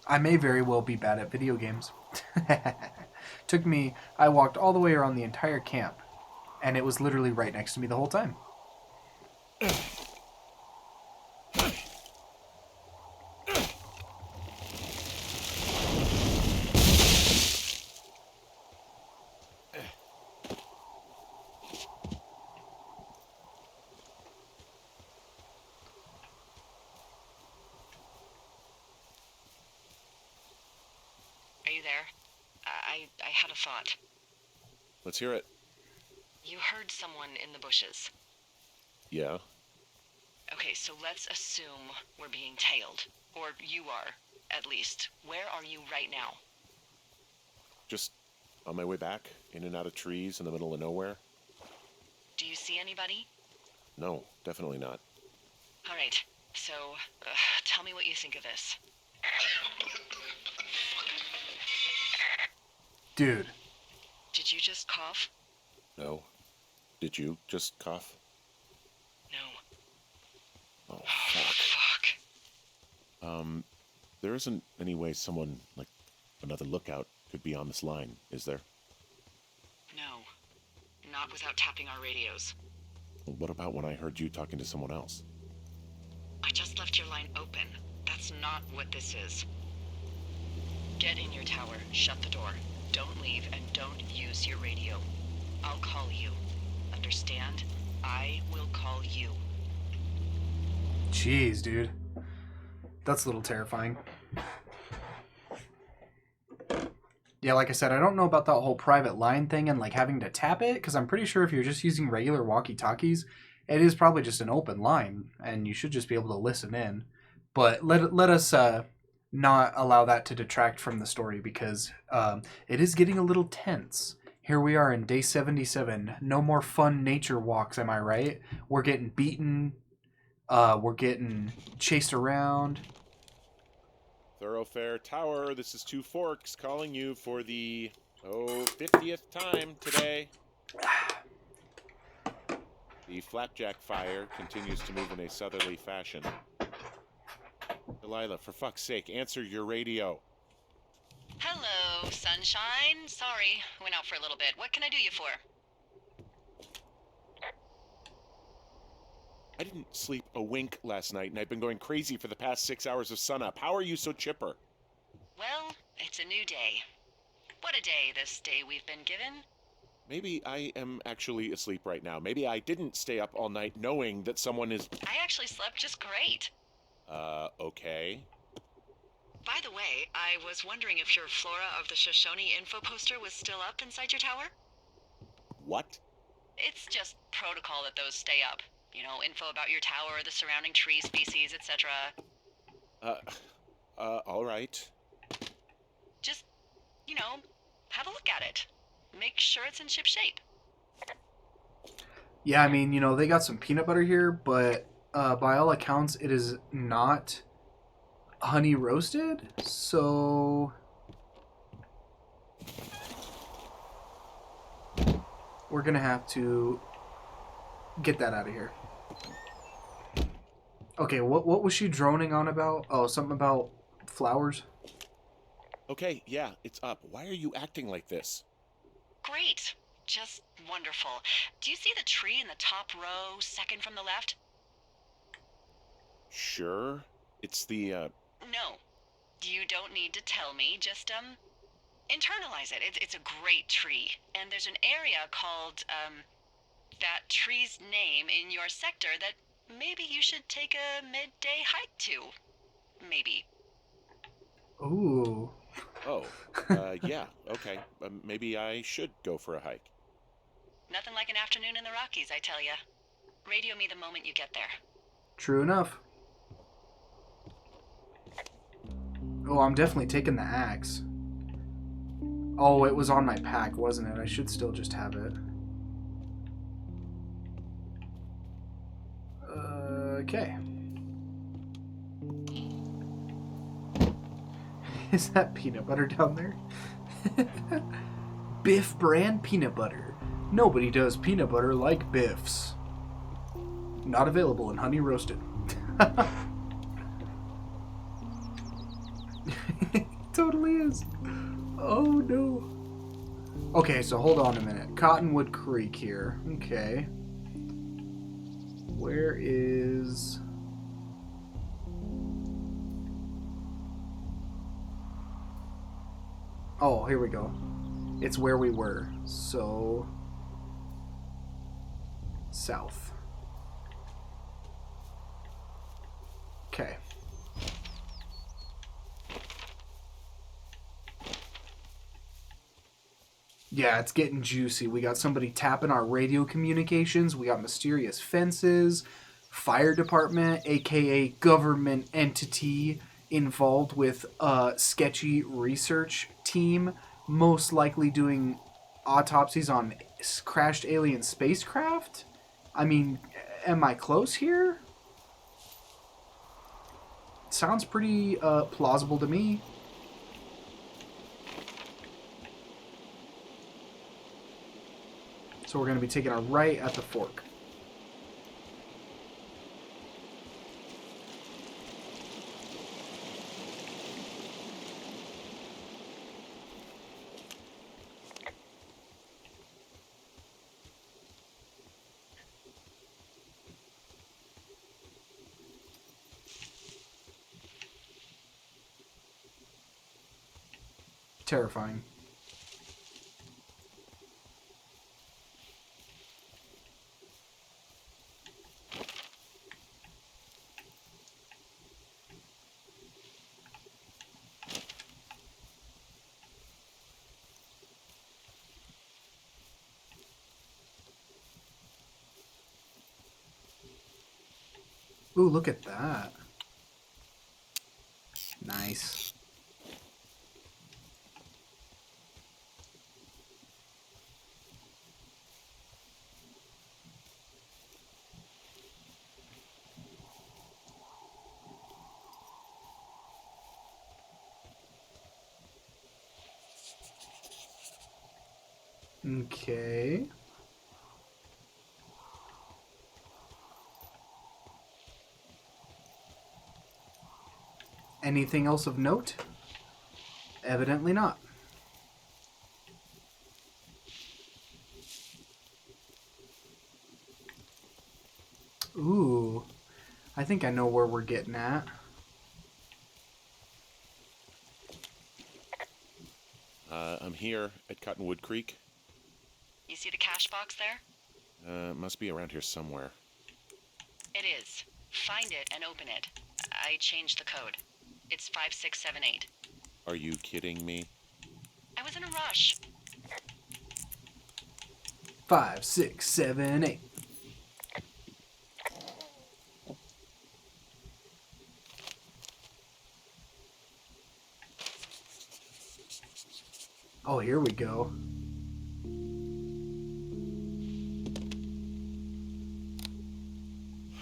I may very well be bad at video games. I walked all the way around the entire camp, and it was literally right next to me the whole time. Are you there? I had a thought. Let's hear it. You heard someone in the bushes. Yeah. Okay, so let's assume we're being tailed. Or you are, at least. Where are you right now? Just on my way back, in and out of trees in the middle of nowhere. Do you see anybody? No, definitely not. All right, so tell me what you think of this. Dude. Did you just cough? No. Did you just cough? No. Oh, Oh, fuck. fuck. There isn't any way someone, like another lookout, could be on this line, is there? No. Not without tapping our radios. Well, what about when I heard you talking to someone else? I just left your line open. That's not what this is. Get in your tower, shut the door. Don't leave, and don't use your radio. I'll call you. Understand? I will call you. Jeez, dude. That's a little terrifying. Yeah, like I said, I don't know about that whole private line thing and like having to tap it, because I'm pretty sure if you're just using regular walkie-talkies, it is probably just an open line, and you should just be able to listen in. But let us not allow that to detract from the story, because it is getting a little tense. Here we are in day 77. No more fun nature walks, am I right? We're getting beaten. We're getting chased around. Thoroughfare Tower, this is Two Forks calling you for the, 50th time today. The flapjack fire continues to move in a southerly fashion. Delilah, for fuck's sake, answer your radio. Hello, sunshine. Sorry, went out for a little bit. What can I do you for? I didn't sleep a wink last night, and I've been going crazy for the past 6 hours of sunup. How are you so chipper? Well, it's a new day. What a day, this day we've been given. Maybe I am actually asleep right now. Maybe I didn't stay up all night knowing that someone is... I actually slept just great. Okay. By the way, I was wondering if your Flora of the Shoshone info poster was still up inside your tower? What? It's just protocol that those stay up. You know, info about your tower, the surrounding tree species, etc. All right. Just, have a look at it. Make sure it's in ship shape. Yeah, I mean, they got some peanut butter here, but by all accounts, it is not honey roasted, so we're gonna have to get that out of here. Okay, what was she droning on about? Oh, something about flowers? Okay, yeah, it's up. Why are you acting like this? Great. Just wonderful. Do you see the tree in the top row, second from the left? Sure. It's the, No. You don't need to tell me. Just, internalize it. It's a great tree. And there's an area called, that tree's name in your sector that maybe you should take a midday hike to. Maybe. Ooh. Oh, yeah, okay. Maybe I should go for a hike. Nothing like an afternoon in the Rockies, I tell ya. Radio me the moment you get there. True enough. Oh, I'm definitely taking the axe. Oh, it was on my pack, wasn't it? I should still just have it. Okay. Is that peanut butter down there? Biff brand peanut butter. Nobody does peanut butter like Biff's. Not available in honey roasted. It totally is. Oh no. Okay, so hold on a minute. Cottonwood Creek here. Okay. Where is... Oh, here we go. It's where we were. So... south. Okay. Yeah, it's getting juicy. We got somebody tapping our radio communications. We got mysterious fences, fire department, aka government entity, involved with a sketchy research team, most likely doing autopsies on crashed alien spacecraft. I mean, am I close here? Sounds pretty plausible to me. So we're going to be taking a right at the fork. Terrifying. Ooh, look at that. Nice. Okay. Anything else of note? Evidently not. Ooh. I think I know where we're getting at. I'm here at Cottonwood Creek. You see the cash box there? Must be around here somewhere. It is. Find it and open it. I changed the code. It's 5678. Are you kidding me? I was in a rush. 5, 6, 7, 8. Oh, here we go.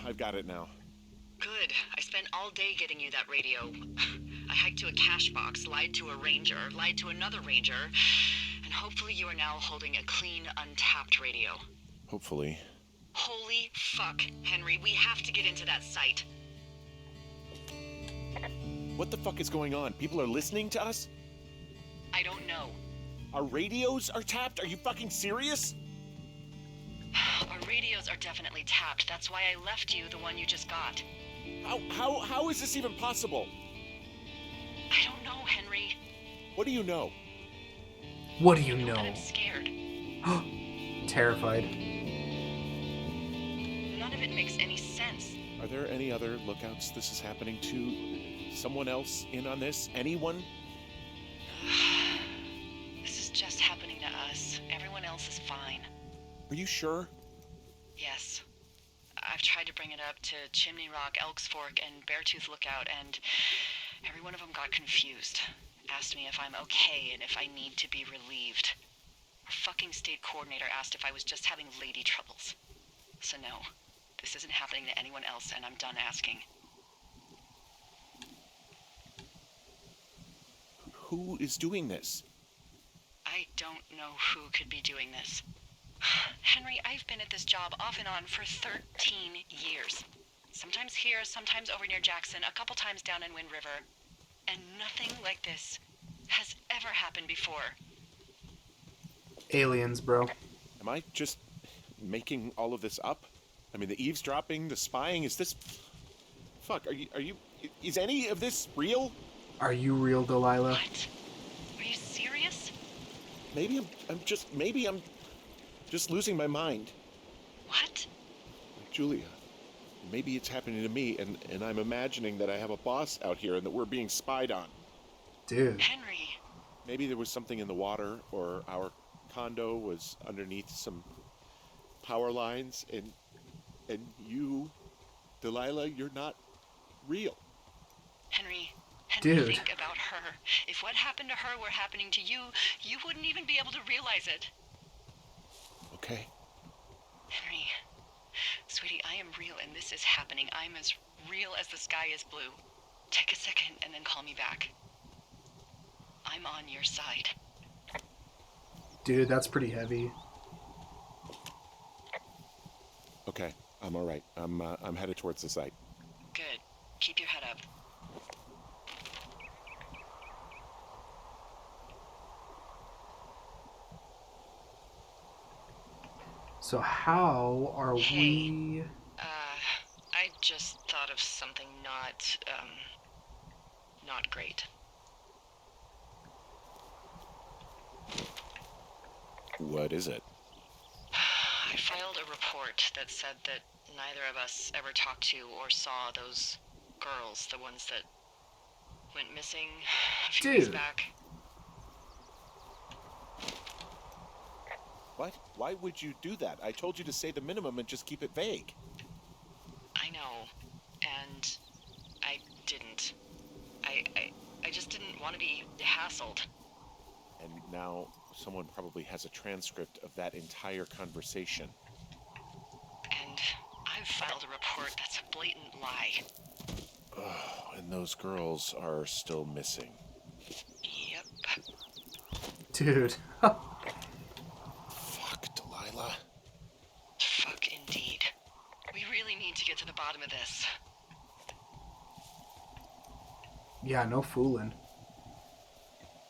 I've got it now. Good. I spent all day getting you that radio. I hiked to a cash box, lied to a ranger, lied to another ranger, and hopefully you are now holding a clean, untapped radio. Hopefully. Holy fuck, Henry, we have to get into that site. What the fuck is going on? People are listening to us? I don't know. Our radios are tapped? Are you fucking serious? Our radios are definitely tapped. That's why I left you the one you just got. How is this even possible? I don't know, Henry. What do you know? What do you That know? I'm scared. Terrified. None of it makes any sense. Are there any other lookouts this is happening to? Someone else in on this? Anyone? This is just happening to us. Everyone else is fine. Are you sure? Yes. I've tried to bring it up to Chimney Rock, Elks Fork, and Beartooth Lookout, and every one of them got confused. Asked me if I'm okay and if I need to be relieved. Our fucking state coordinator asked if I was just having lady troubles. So no, this isn't happening to anyone else, and I'm done asking. Who is doing this? I don't know who could be doing this. Henry, I've been at this job off and on for 13 years. Sometimes here, sometimes over near Jackson, a couple times down in Wind River. And nothing like this has ever happened before. Aliens, bro. Am I just making all of this up? I mean, the eavesdropping, the spying, is this... Fuck, are you... Is any of this real? Are you real, Delilah? What? Are you serious? Maybe I'm just losing my mind. What? Julia, maybe it's happening to me, and I'm imagining that I have a boss out here and that we're being spied on. Dude. Henry. Maybe there was something in the water, or our condo was underneath some power lines, and you, Delilah, you're not real. Henry, Dude. think about her. If what happened to her were happening to you, you wouldn't even be able to realize it. Okay. Henry, sweetie, I am real and this is happening. I'm as real as the sky is blue. Take a second and then call me back. I'm on your side. Dude, that's pretty heavy. Okay, I'm all right. I'm headed towards the site. Good. Keep your head up. So how are Hey. we... I just thought of something not great. What is it? I filed a report that said that neither of us ever talked to or saw those girls, the ones that went missing a few weeks Dude. back. What? Why would you do that? I told you to say the minimum and just keep it vague. I know, and I didn't. I just didn't want to be hassled. And now someone probably has a transcript of that entire conversation. And I've filed a report that's a blatant lie. Oh, and those girls are still missing. Yep. Dude. Fuck, Delilah. Fuck indeed. We really need to get to the bottom of this. Yeah, no fooling.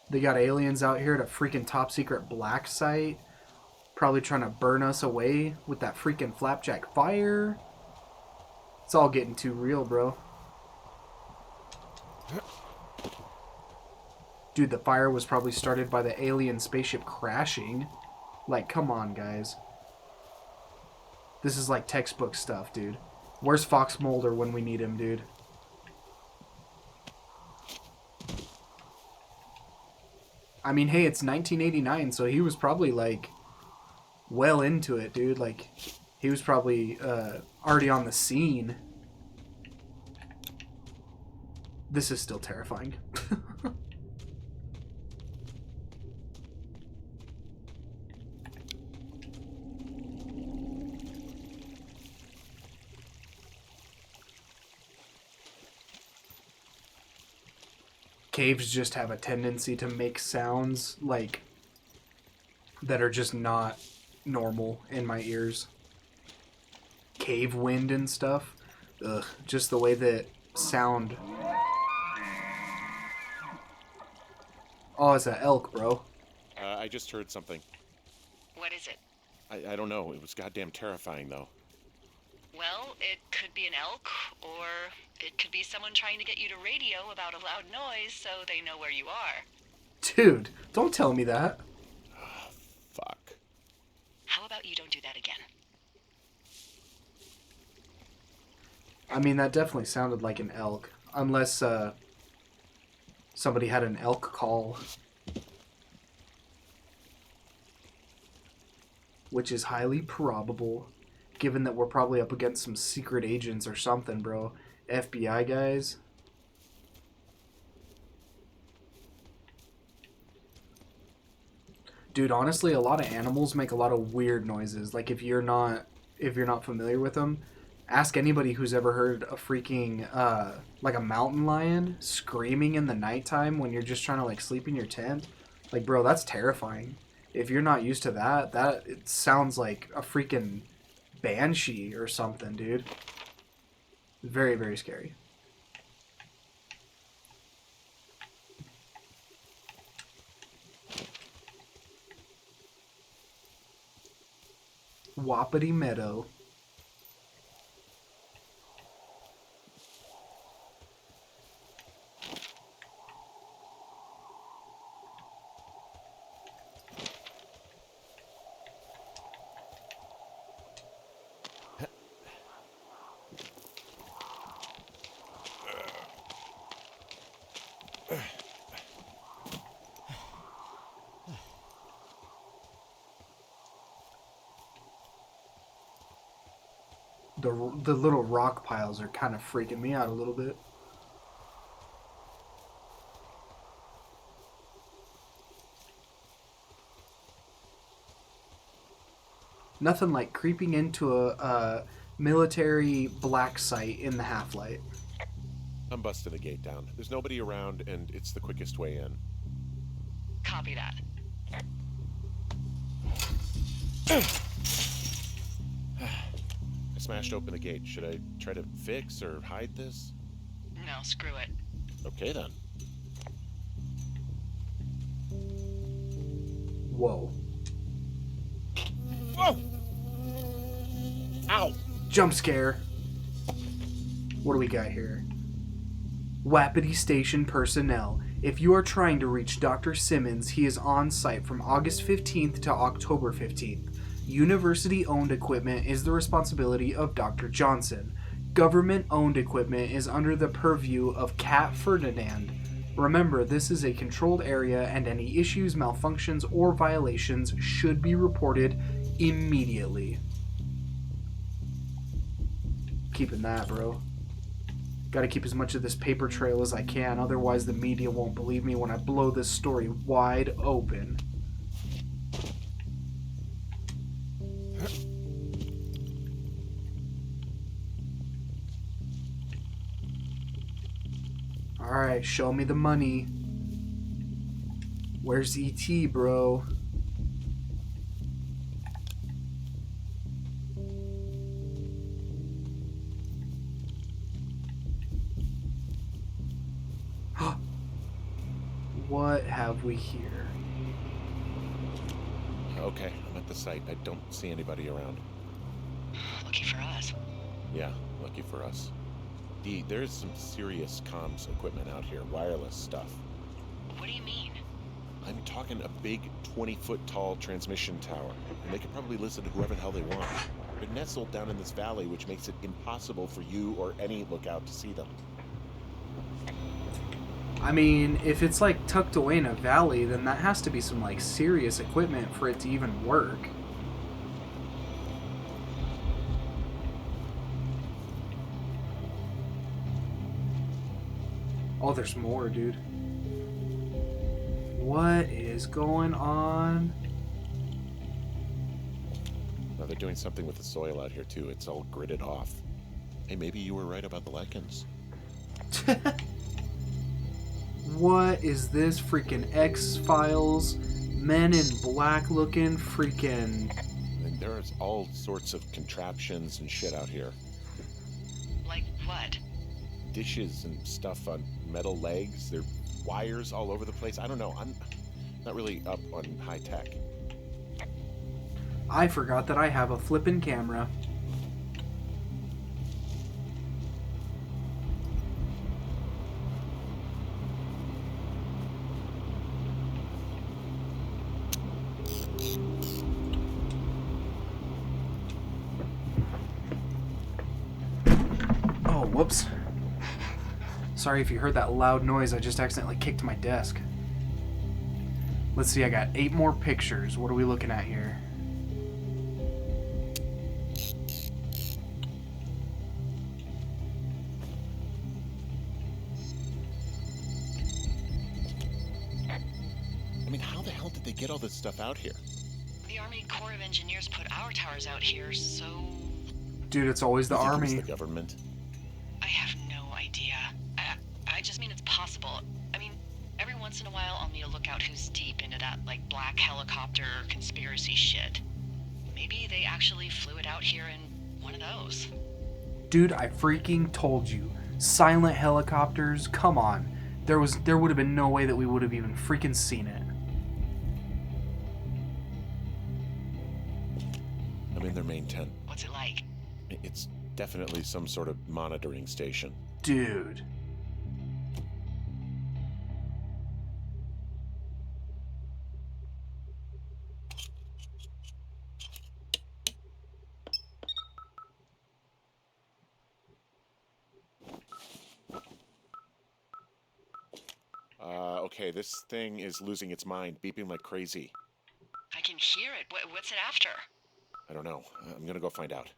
They got aliens out here at a freaking top secret black site. Probably trying to burn us away with that freaking flapjack fire. It's all getting too real, bro. Dude, the fire was probably started by the alien spaceship crashing. Like, come on, guys. This is like textbook stuff, dude. Where's Fox Mulder when we need him, dude? I mean, hey, it's 1989, so he was probably, like, well into it, dude. Like, he was probably already on the scene. This is still terrifying. Caves just have a tendency to make sounds, like, that are just not normal in my ears. Cave wind and stuff. Ugh, just the way that sound. Oh, it's an elk, bro. I just heard something. What is it? I don't know. It was goddamn terrifying, though. Well, it could be an elk, or it could be someone trying to get you to radio about a loud noise so they know where you are. Dude, don't tell me that. Fuck. How about you don't do that again? I mean, that definitely sounded like an elk. Unless, somebody had an elk call. Which is highly probable, given that we're probably up against some secret agents or something, bro. FBI guys. Dude, honestly, a lot of animals make a lot of weird noises. Like, if you're not familiar with them, ask anybody who's ever heard a freaking like a mountain lion screaming in the nighttime when you're just trying to like sleep in your tent. Like, bro, that's terrifying. If you're not used to that, it sounds like a freaking banshee or something, dude. Very, very scary. Wapiti Meadow. The little rock piles are kind of freaking me out a little bit. Nothing like creeping into a military black site in the half-light. I'm busting the gate down. There's nobody around, and it's the quickest way in. Copy that. I smashed open the gate. Should I try to fix or hide this? No, screw it. Okay, then. Whoa. Whoa! Ow! Jump scare. What do we got here? Wapiti Station personnel. If you are trying to reach Dr. Simmons, he is on site from August 15th to October 15th. University-owned equipment is the responsibility of Dr. Johnson. Government-owned equipment is under the purview of Cat Ferdinand. Remember, this is a controlled area and any issues, malfunctions, or violations should be reported immediately. Keeping that, bro. Gotta keep as much of this paper trail as I can, otherwise the media won't believe me when I blow this story wide open. Alright, show me the money. Where's E.T., bro? What have we here? Okay, I'm at the site. I don't see anybody around. Lucky for us. Yeah, lucky for us. Dee, there's some serious comms equipment out here, wireless stuff. What do you mean? I'm talking a big 20-foot tall transmission tower, and they can probably listen to whoever the hell they want. They're nestled down in this valley, which makes it impossible for you or any lookout to see them. I mean, if it's like tucked away in a valley, then that has to be some like serious equipment for it to even work. Oh, there's more, dude. What is going on? Now they're doing something with the soil out here too. It's all gridded off. Hey, maybe you were right about the lichens. What is this freaking X-Files? Men in black looking freaking... I mean, there's all sorts of contraptions and shit out here. Like what? Dishes and stuff on metal legs. There are wires all over the place. I don't know. I'm not really up on high tech. I forgot that I have a flippin' camera. Oh, whoops. Sorry if you heard that loud noise, I just accidentally kicked my desk. Let's see, I got 8 more pictures. What are we looking at here? I mean, how the hell did they get all this stuff out here? The Army Corps of Engineers put our towers out here, so... Dude, it's always the You think it was Army. the government. I have no idea. I just mean it's possible. I mean, every once in a while I'll need a lookout who's deep into that, like, black helicopter conspiracy shit. Maybe they actually flew it out here in one of those. Dude, I freaking told you. Silent helicopters, come on. There would have been no way that we would have even freaking seen it. I'm in their main tent. What's it like? It's definitely some sort of monitoring station. Dude. Okay, this thing is losing its mind, beeping like crazy. I can hear it. What's it after? I don't know. I'm gonna go find out.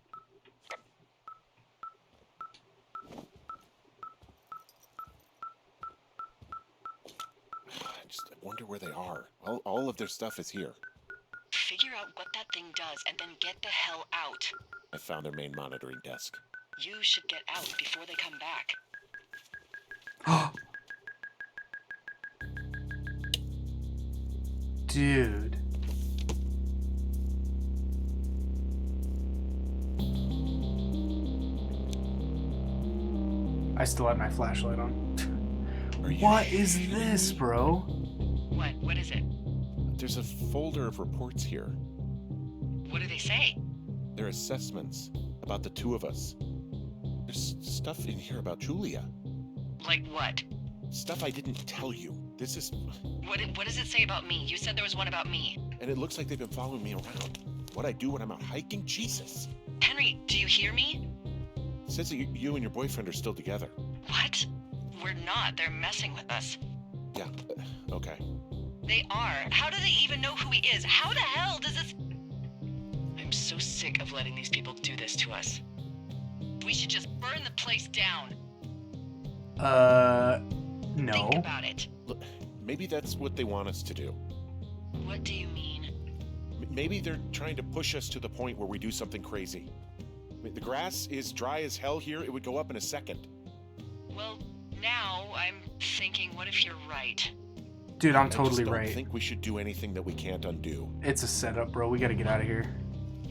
I just wonder where they are. All of their stuff is here. Figure out what that thing does and then get the hell out. I found their main monitoring desk. You should get out before they come back. Dude. I still have my flashlight on. What is this, bro? What is it? There's a folder of reports here. What do they say? They're assessments about the two of us. There's stuff in here about Julia. Like what? Stuff I didn't tell you. This is... What does it say about me? You said there was one about me. And it looks like they've been following me around. What I do when I'm out hiking? Jesus. Henry, do you hear me? It says that you and your boyfriend are still together. What? We're not. They're messing with us. Yeah, okay. They are. How do they even know who he is? How the hell does this... I'm so sick of letting these people do this to us. We should just burn the place down. No. Think about it. Look, maybe that's what they want us to do. What do you mean? Maybe they're trying to push us to the point where we do something crazy. I mean, the grass is dry as hell here. It would go up in a second. Well, now I'm thinking, what if you're right? Dude, I'm I totally just don't right. think we should do anything that we can't undo. It's a setup, bro. We gotta get out of here.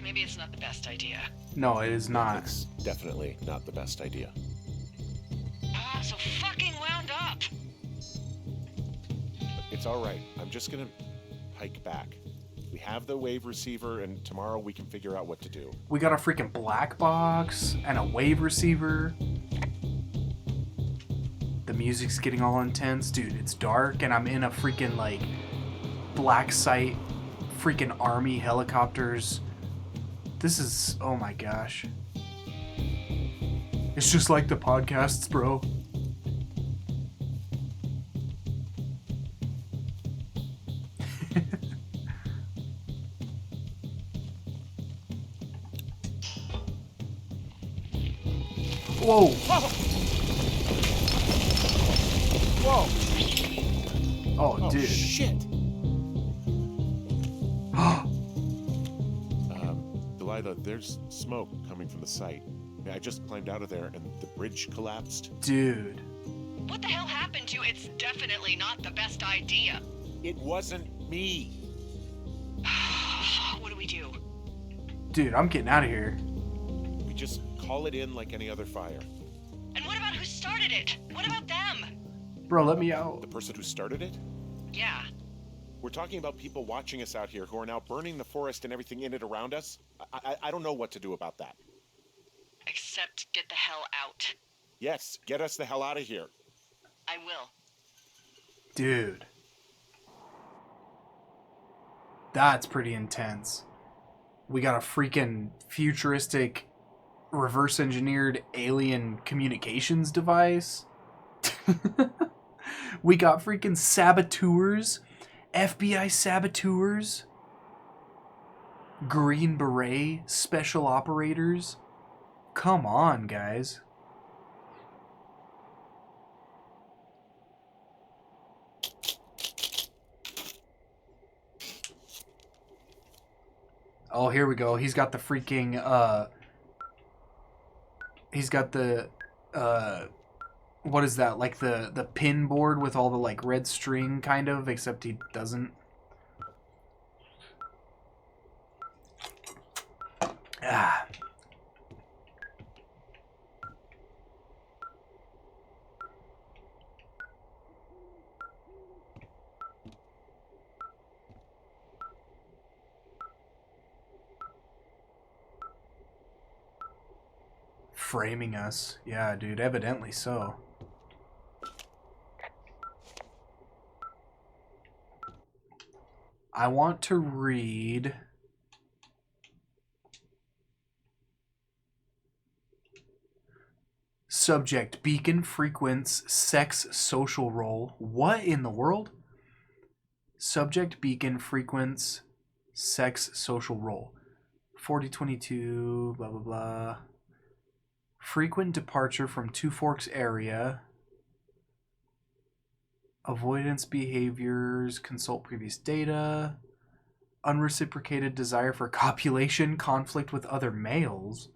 Maybe it's not the best idea. No, it is not. It's definitely not the best idea. So fucking wound up. It's all right. I'm just gonna hike back. We have the wave receiver, and tomorrow we can figure out what to do. We got a freaking black box and a wave receiver. The music's getting all intense. Dude, it's dark, and I'm in a freaking, like, black site, freaking army helicopters. This is... oh my gosh. It's just like the podcasts, bro. Whoa! Whoa! Oh, dude. Shit! Delilah, there's smoke coming from the site. I just climbed out of there and the bridge collapsed. Dude. What the hell happened to you? It's definitely not the best idea. It wasn't me. What do we do? Dude, I'm getting out of here. We just call it in like any other fire. And what about who started it? What about them? Bro, let me out. The person who started it? Yeah. We're talking about people watching us out here who are now burning the forest and everything in it around us. I don't know what to do about that. Except get the hell out. Yes, get us the hell out of here. I will. Dude. That's pretty intense. We got a freaking futuristic reverse engineered alien communications device. We got freaking saboteurs, FBI saboteurs, Green Beret special operators. Come on, guys. Oh, here we go. He's got the freaking, he's got the, what is that? Like the pin board with all the, like, red string, kind of, except he doesn't. Ah. framing us. Yeah, dude, evidently so. I want to read... Subject, beacon frequents sex social role. What in the world? Subject, beacon frequents sex social role. 4022, blah, blah, blah. Frequent departure from Two Forks area. Avoidance behaviors, consult previous data. Unreciprocated desire for copulation, conflict with other males.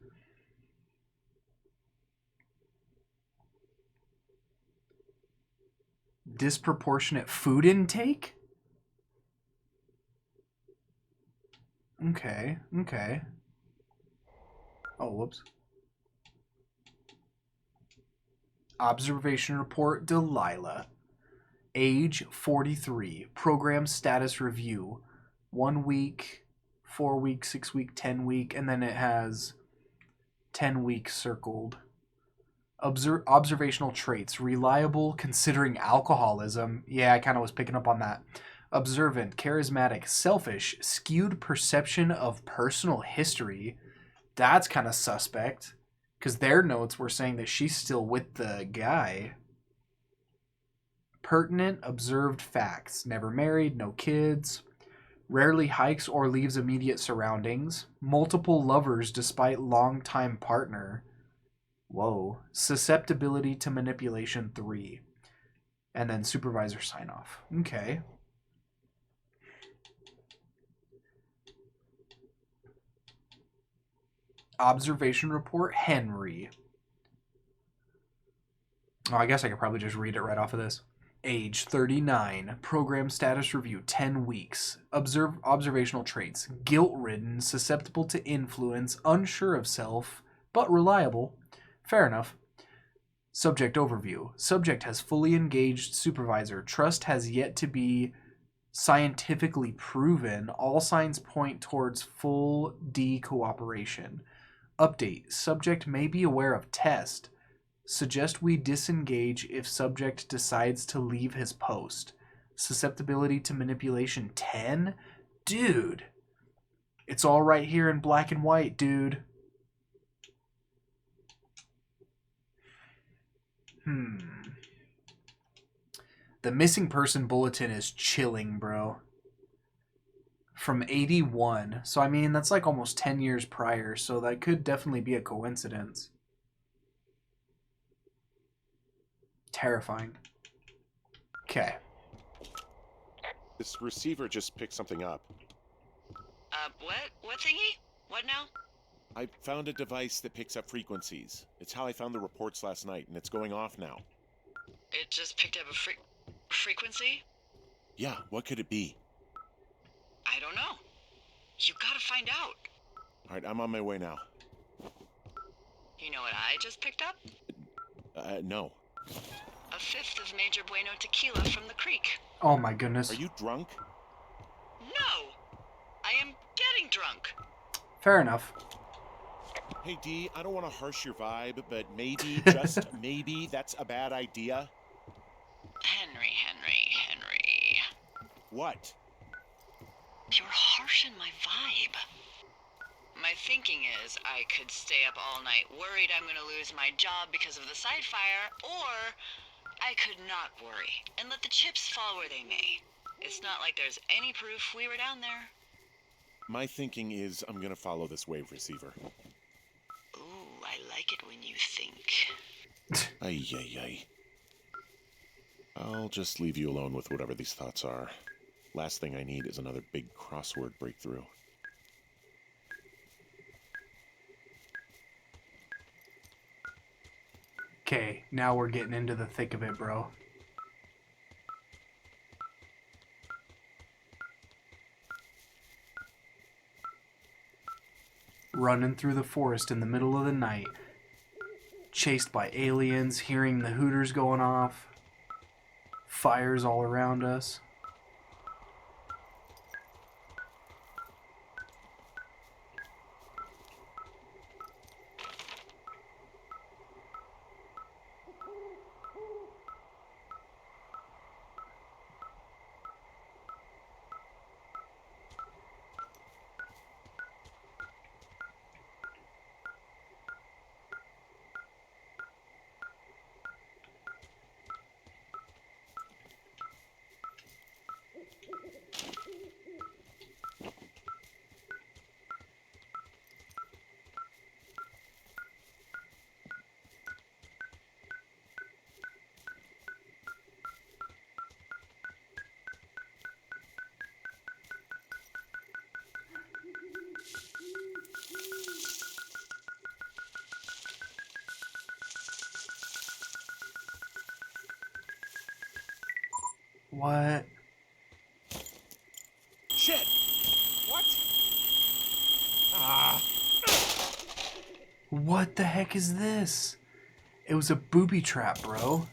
Disproportionate food intake? Okay, okay. Oh, whoops. Observation report, Delilah. Age 43. Program status review. 1 week, 4 week, 6 week, 10 week, and then it has 10 week circled. Observational traits. Reliable considering alcoholism. Yeah, I kind of was picking up on that. Observant, charismatic, selfish, skewed perception of personal history. That's kind of suspect. Because their notes were saying that she's still with the guy. Pertinent, observed facts. Never married, no kids. Rarely hikes or leaves immediate surroundings. Multiple lovers despite long-time partner. Whoa. Susceptibility to manipulation 3. And then supervisor sign off. Okay. Observation report, Henry. Oh, I guess I could probably just read it right off of this. Age 39. Program status review 10 weeks. Observational traits. Guilt-ridden, susceptible to influence, unsure of self, but reliable. Fair enough. Subject overview. Subject has fully engaged supervisor. Trust has yet to be scientifically proven. All signs point towards full D cooperation. Update. Subject may be aware of test. Suggest we disengage if subject decides to leave his post. Susceptibility to manipulation 10? Dude. It's all right here in black and white, dude. The missing person bulletin is chilling, bro. From 81. So, I mean, that's like almost 10 years prior, so that could definitely be a coincidence. Terrifying. Okay. This receiver just picked something up. What? What thingy? What now? I found a device that picks up frequencies. It's how I found the reports last night, and it's going off now. It just picked up a frequency? Yeah, what could it be? I don't know. You gotta find out. All right, I'm on my way now. You know what I just picked up? No. A fifth of Major Bueno tequila from the creek. Oh my goodness. Are you drunk? No! I am getting drunk. Fair enough. Hey, D, I don't want to harsh your vibe, but maybe, just maybe, that's a bad idea. Henry. What? You're harshing my vibe. My thinking is I could stay up all night worried I'm gonna lose my job because of the side fire, or I could not worry and let the chips fall where they may. It's not like there's any proof we were down there. My thinking is I'm gonna follow this wave receiver. Ooh, I like it when you think. Ay. I'll just leave you alone with whatever these thoughts are. Last thing I need is another big crossword breakthrough. Okay, now we're getting into the thick of it, bro. Running through the forest in the middle of the night. Chased by aliens, hearing the hooters going off. Fires all around us. What? Shit! What? Ah! What the heck is this? It was a booby trap, bro.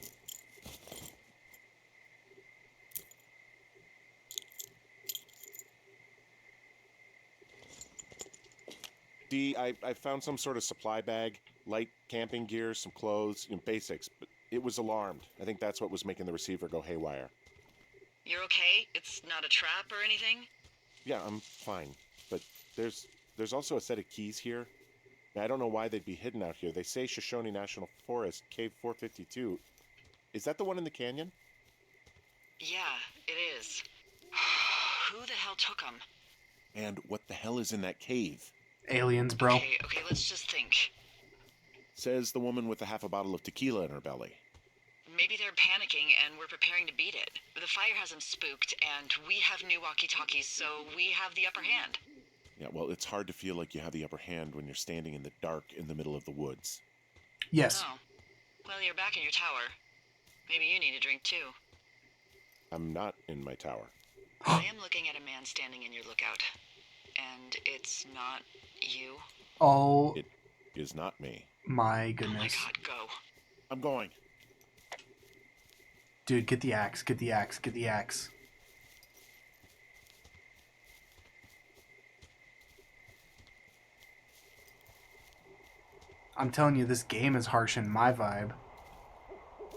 D, I found some sort of supply bag, light camping gear, some clothes, basics, but it was alarmed. I think that's what was making the receiver go haywire. You're okay? It's not a trap or anything? Yeah, I'm fine, but there's also a set of keys here. I don't know why they'd be hidden out here. They say Shoshone National Forest, Cave 452. Is that the one in the canyon? Yeah, it is. Who the hell took them? And what the hell is in that cave? Aliens, bro. Okay, let's just think. Says the woman with a half a bottle of tequila in her belly. Maybe they're panicking and we're preparing to beat it. The fire has them spooked, and we have new walkie-talkies, so we have the upper hand. Yeah, well, it's hard to feel like you have the upper hand when you're standing in the dark in the middle of the woods. Yes. Oh. Well, you're back in your tower. Maybe you need a drink, too. I'm not in my tower. I am looking at a man standing in your lookout. And it's not you? Oh It is not me. my Oh my goodness. god, go. I'm going. Dude, get the axe, get the axe, get the axe. I'm telling you, this game is harshing my vibe.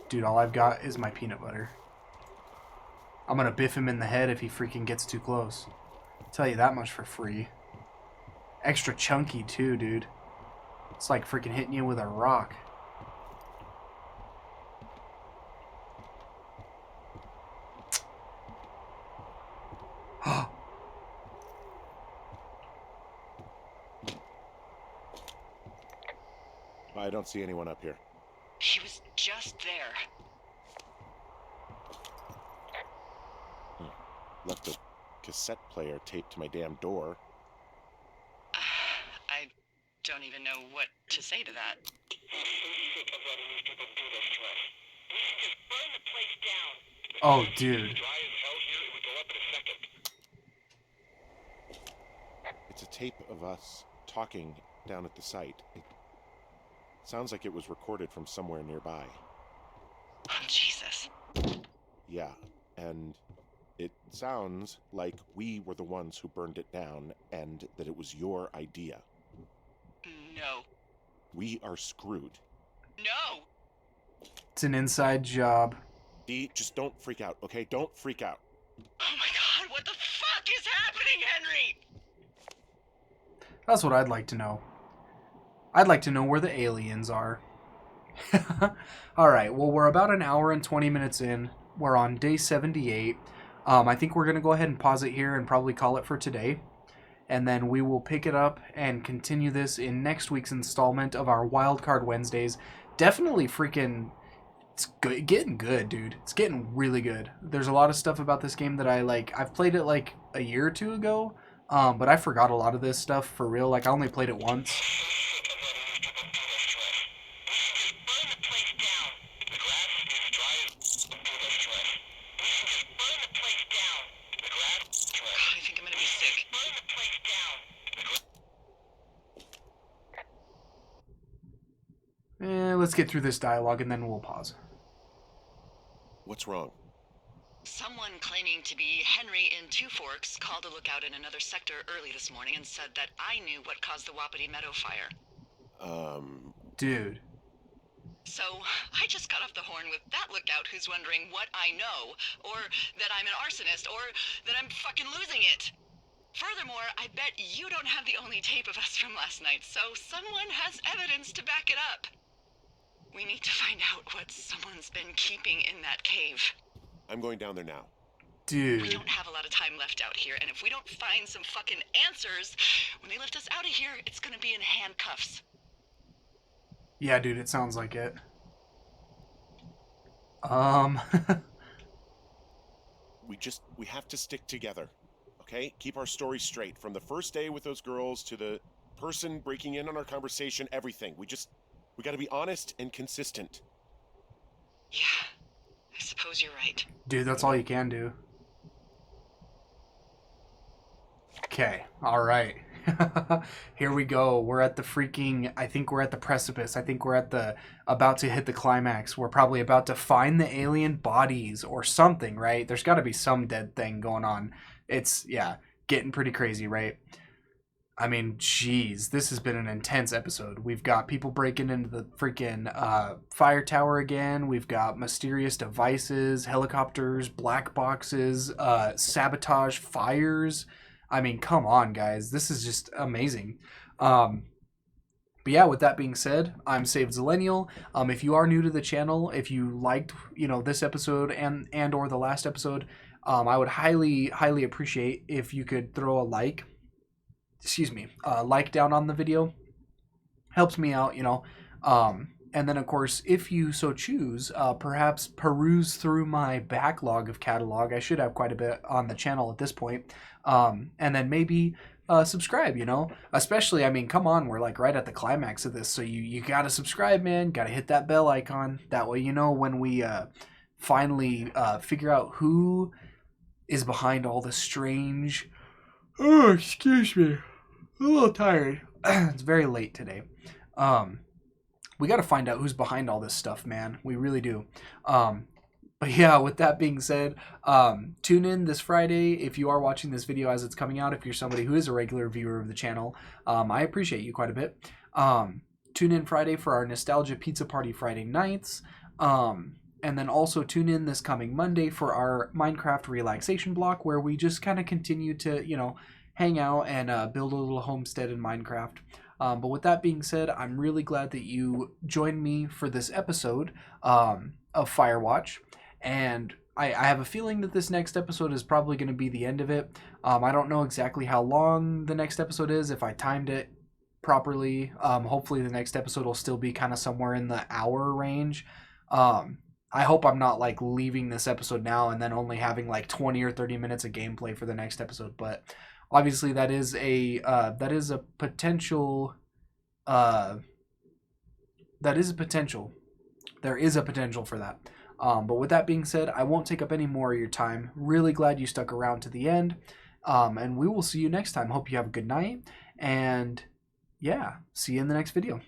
Dude, all I've got is my peanut butter. I'm gonna biff him in the head if he freaking gets too close. I'll tell you that much for free. Extra chunky too, dude. It's like freaking hitting you with a rock. I don't see anyone up here. He was just there. Left a cassette player taped to my damn door. I don't even know what to say to that. Oh, dude. It's a tape of us talking down at the site. It sounds like it was recorded from somewhere nearby. Oh, Jesus. Yeah, and it sounds like we were the ones who burned it down and that it was your idea. No. We are screwed. No! It's an inside job. Dee, just don't freak out, okay? Don't freak out. Oh my god, what the fuck is happening, Henry? That's what I'd like to know. I'd like to know where the aliens are. Alright, well, we're about an hour and 20 minutes in. We're on day 78. I think we're going to go ahead and pause it here and probably call it for today. And then we will pick it up and continue this in next week's installment of our Wildcard Wednesdays. Definitely freaking... It's good, getting good, dude. It's getting really good. There's a lot of stuff about this game that I like. I've played it like a year or two ago, but I forgot a lot of this stuff for real. Like, I only played it once. I think I'm gonna be sick. Let's get through this dialogue and then we'll pause. What's wrong? Someone claiming to be Henry in Two Forks called a lookout in another sector early this morning and said that I knew what caused the Wapiti Meadow fire. Dude. So, I just got off the horn with that lookout who's wondering what I know, or that I'm an arsonist, or that I'm fucking losing it. Furthermore, I bet you don't have the only tape of us from last night, so someone has evidence to back it up. We need to find out what someone's been keeping in that cave. I'm going down there now. Dude. We don't have a lot of time left out here, and if we don't find some fucking answers, when they lift us out of here, it's gonna be in handcuffs. Yeah, dude, it sounds like it. We have to stick together, okay? Keep our story straight. From the first day with those girls to the person breaking in on our conversation, everything. We gotta be honest and consistent. Yeah, I suppose you're right. Dude, that's all you can do. Okay, all right. Here we go. We're at the freaking. I think we're at the precipice. I think we're at the about to hit the climax. We're probably about to find the alien bodies or something, right? There's got to be some dead thing going on. It's yeah, getting pretty crazy, right? I mean, jeez, this has been an intense episode. We've got people breaking into the freaking fire tower again. We've got mysterious devices, helicopters, black boxes, sabotage fires. I mean, come on, guys. This is just amazing. But yeah, with that being said, I'm Saved Zillennial. If you are new to the channel, if you liked, this episode and or the last episode, I would highly appreciate if you could throw a like down on the video. Helps me out, and then of course, if you so choose, perhaps peruse through my backlog of catalog. I should have quite a bit on the channel at this point. And then maybe subscribe, especially, I mean, come on, we're like right at the climax of this, so you gotta subscribe, man. Gotta hit that bell icon, that way when we finally figure out who is behind all this strange. Oh, excuse me. I'm a little tired. It's very late today. We got to find out who's behind all this stuff, man. We really do. But yeah, with that being said, tune in this Friday if you are watching this video as it's coming out. If you're somebody who is a regular viewer of the channel, I appreciate you quite a bit. Tune in Friday for our Nostalgia Pizza Party Friday nights. And then also tune in this coming Monday for our Minecraft relaxation block, where we just kind of continue to, hang out and build a little homestead in Minecraft. But with that being said, I'm really glad that you joined me for this episode of Firewatch. And I have a feeling that this next episode is probably going to be the end of it. I don't know exactly how long the next episode is, if I timed it properly. Hopefully the next episode will still be kind of somewhere in the hour range. I hope I'm not like leaving this episode now and then only having like 20 or 30 minutes of gameplay for the next episode. But obviously that is a potential. There is a potential for that. But with that being said, I won't take up any more of your time. Really glad you stuck around to the end. And we will see you next time. Hope you have a good night. And yeah, see you in the next video.